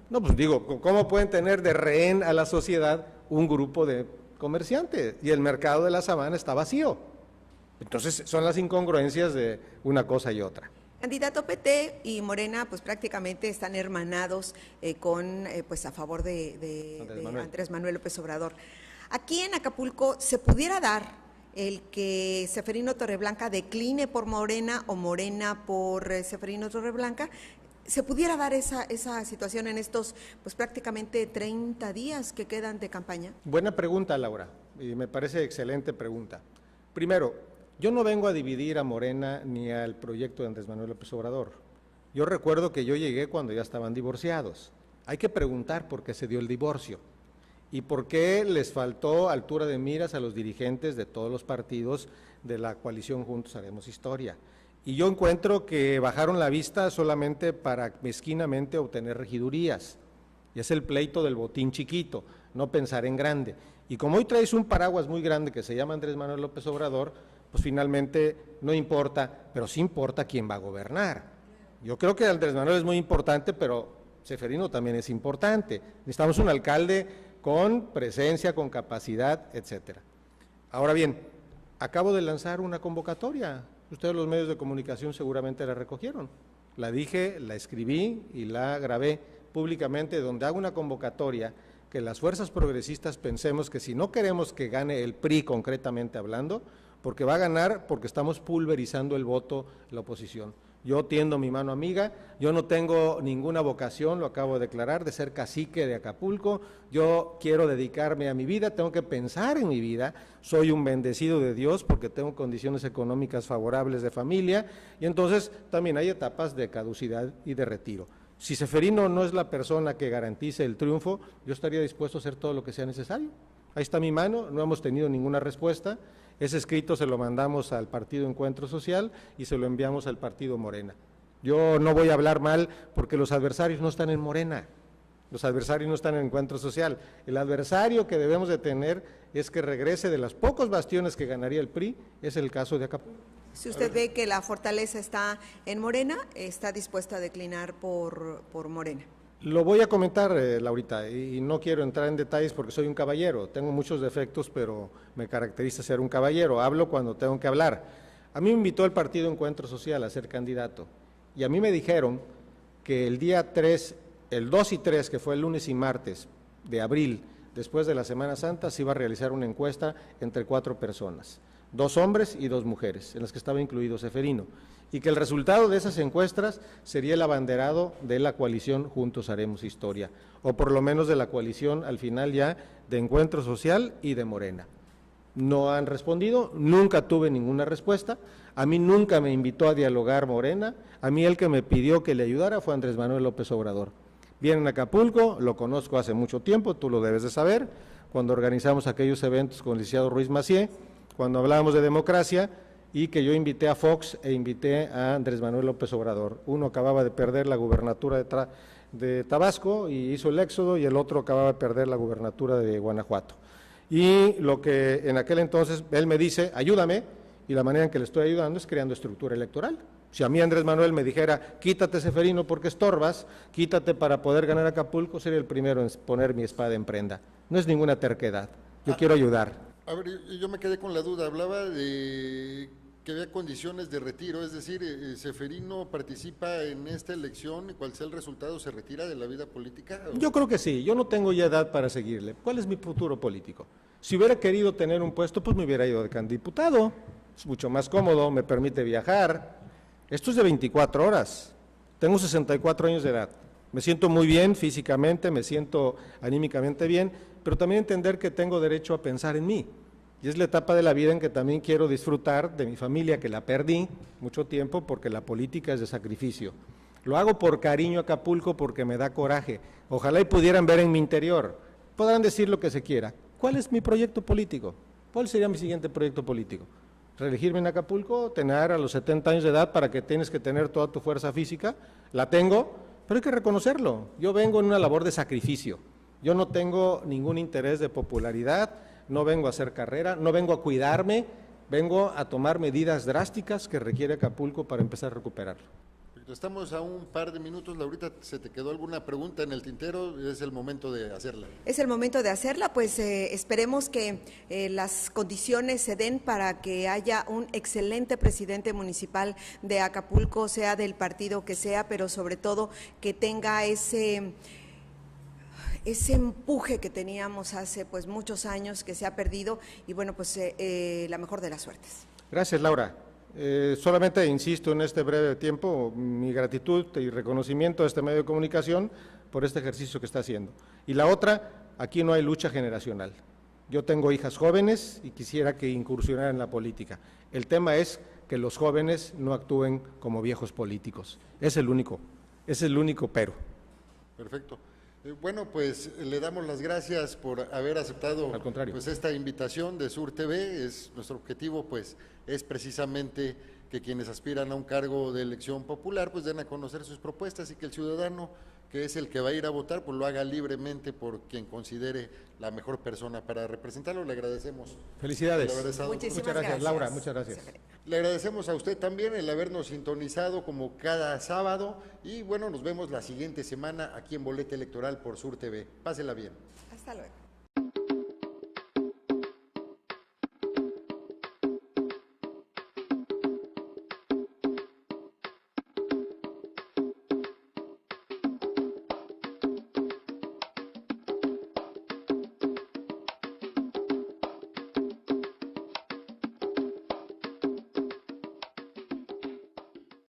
No, pues digo, ¿cómo pueden tener de rehén a la sociedad un grupo de comerciantes? Y el mercado de la Sabana está vacío. Entonces, son las incongruencias de una cosa y otra.
Candidato PT y Morena, pues prácticamente están hermanados pues a favor de Andrés Manuel López Obrador. Aquí en Acapulco, ¿se pudiera dar el que Seferino Torreblanca decline por Morena o Morena por Seferino Torreblanca? ¿Se pudiera dar esa situación en estos, pues prácticamente 30 días que quedan de campaña?
Buena pregunta, Laura, y me parece excelente pregunta. Primero, yo no vengo a dividir a Morena ni al proyecto de Andrés Manuel López Obrador. Yo recuerdo que yo llegué cuando ya estaban divorciados. Hay que preguntar por qué se dio el divorcio y por qué les faltó altura de miras a los dirigentes de todos los partidos de la coalición Juntos Haremos Historia. Y yo encuentro que bajaron la vista solamente para mezquinamente obtener regidurías. Y es el pleito del botín chiquito, no pensar en grande. Y como hoy traes un paraguas muy grande que se llama Andrés Manuel López Obrador, pues finalmente no importa, pero sí importa quién va a gobernar. Yo creo que Andrés Manuel es muy importante, pero Seferino también es importante. Necesitamos un alcalde con presencia, con capacidad, etcétera. Ahora bien, acabo de lanzar una convocatoria. Ustedes los medios de comunicación seguramente la recogieron. La dije, la escribí y la grabé públicamente, donde hago una convocatoria que las fuerzas progresistas pensemos que si no queremos que gane el PRI concretamente hablando, porque va a ganar porque estamos pulverizando el voto de la oposición. Yo tiendo mi mano amiga, yo no tengo ninguna vocación, lo acabo de declarar, de ser cacique de Acapulco, yo quiero dedicarme a mi vida, tengo que pensar en mi vida, soy un bendecido de Dios porque tengo condiciones económicas favorables de familia y entonces también hay etapas de caducidad y de retiro. Si Seferino no es la persona que garantice el triunfo, yo estaría dispuesto a hacer todo lo que sea necesario. Ahí está mi mano, no hemos tenido ninguna respuesta. Ese escrito se lo mandamos al Partido Encuentro Social y se lo enviamos al Partido Morena. Yo no voy a hablar mal porque los adversarios no están en Morena, los adversarios no están en Encuentro Social. El adversario que debemos de tener es que regrese de los pocos bastiones que ganaría el PRI, es el caso de Acapulco.
Si usted ve que la fortaleza está en Morena, ¿está dispuesta a declinar por Morena?
Lo voy a comentar, Laurita, y no quiero entrar en detalles porque soy un caballero, tengo muchos defectos, pero me caracteriza ser un caballero, hablo cuando tengo que hablar. A mí me invitó el Partido Encuentro Social a ser candidato, y a mí me dijeron que el día 3, el 2 y 3, que fue el lunes y martes de abril, después de la Semana Santa, se iba a realizar una encuesta entre 4 personas, 2 hombres y 2 mujeres, en las que estaba incluido Seferino, y que el resultado de esas encuestas sería el abanderado de la coalición Juntos Haremos Historia, o por lo menos de la coalición al final ya de Encuentro Social y de Morena. No han respondido, nunca tuve ninguna respuesta, a mí nunca me invitó a dialogar Morena, a mí el que me pidió que le ayudara fue Andrés Manuel López Obrador. Viene en Acapulco, lo conozco hace mucho tiempo, tú lo debes de saber, cuando organizamos aquellos eventos con el licenciado Ruiz Massieu, cuando hablábamos de democracia, y que yo invité a Fox e invité a Andrés Manuel López Obrador. Uno acababa de perder la gubernatura de Tabasco y hizo el éxodo, y el otro acababa de perder la gubernatura de Guanajuato. Y lo que en aquel entonces él me dice, ayúdame, y la manera en que le estoy ayudando es creando estructura electoral. Si a mí Andrés Manuel me dijera, quítate Seferino porque estorbas, quítate para poder ganar Acapulco, sería el primero en poner mi espada en prenda. No es ninguna terquedad, yo quiero ayudar.
A ver, yo me quedé con la duda, hablaba de que había condiciones de retiro, es decir, ¿Seferino participa en esta elección y cual sea el resultado se retira de la vida política? ¿O?
Yo creo que sí, yo no tengo ya edad para seguirle. ¿Cuál es mi futuro político? Si hubiera querido tener un puesto, pues me hubiera ido de candidiputado, es mucho más cómodo, me permite viajar. Esto es de 24 horas, tengo 64 años de edad, me siento muy bien físicamente, me siento anímicamente bien, pero también entender que tengo derecho a pensar en mí. Y es la etapa de la vida en que también quiero disfrutar de mi familia, que la perdí mucho tiempo porque la política es de sacrificio. Lo hago por cariño a Acapulco, porque me da coraje. Ojalá y pudieran ver en mi interior. Podrán decir lo que se quiera. ¿Cuál es mi proyecto político? ¿Cuál sería mi siguiente proyecto político? ¿Reelegirme en Acapulco? ¿Tener a los 70 años de edad para que tienes que tener toda tu fuerza física? La tengo, pero hay que reconocerlo. Yo vengo en una labor de sacrificio. Yo no tengo ningún interés de popularidad, no vengo a hacer carrera, no vengo a cuidarme, vengo a tomar medidas drásticas que requiere Acapulco para empezar a recuperarlo.
Estamos a un par de minutos, Laurita, ¿se te quedó alguna pregunta en el tintero? Es el momento de hacerla.
Es el momento de hacerla, pues esperemos que las condiciones se den para que haya un excelente presidente municipal de Acapulco, sea del partido que sea, pero sobre todo que tenga ese empuje que teníamos hace pues muchos años, que se ha perdido, y bueno, pues la mejor de las suertes.
Gracias, Laura. Solamente insisto en este breve tiempo mi gratitud y reconocimiento a este medio de comunicación por este ejercicio que está haciendo. Y la otra, aquí no hay lucha generacional. Yo tengo hijas jóvenes y quisiera que incursionaran en la política. El tema es que los jóvenes no actúen como viejos políticos. Es el único pero.
Perfecto. Bueno, pues le damos las gracias por haber aceptado
Al contrario.
pues esta invitación de Sur TV. Nuestro objetivo pues es precisamente que quienes aspiran a un cargo de elección popular pues den a conocer sus propuestas y que el ciudadano, que es el que va a ir a votar, pues lo haga libremente por quien considere la mejor persona para representarlo. Le agradecemos.
Felicidades.
Muchísimas
Muchas gracias, Laura, muchas gracias.
Le agradecemos a usted también el habernos sintonizado como cada sábado y bueno, nos vemos la siguiente semana aquí en Boleta Electoral por Sur TV. Pásela bien.
Hasta luego.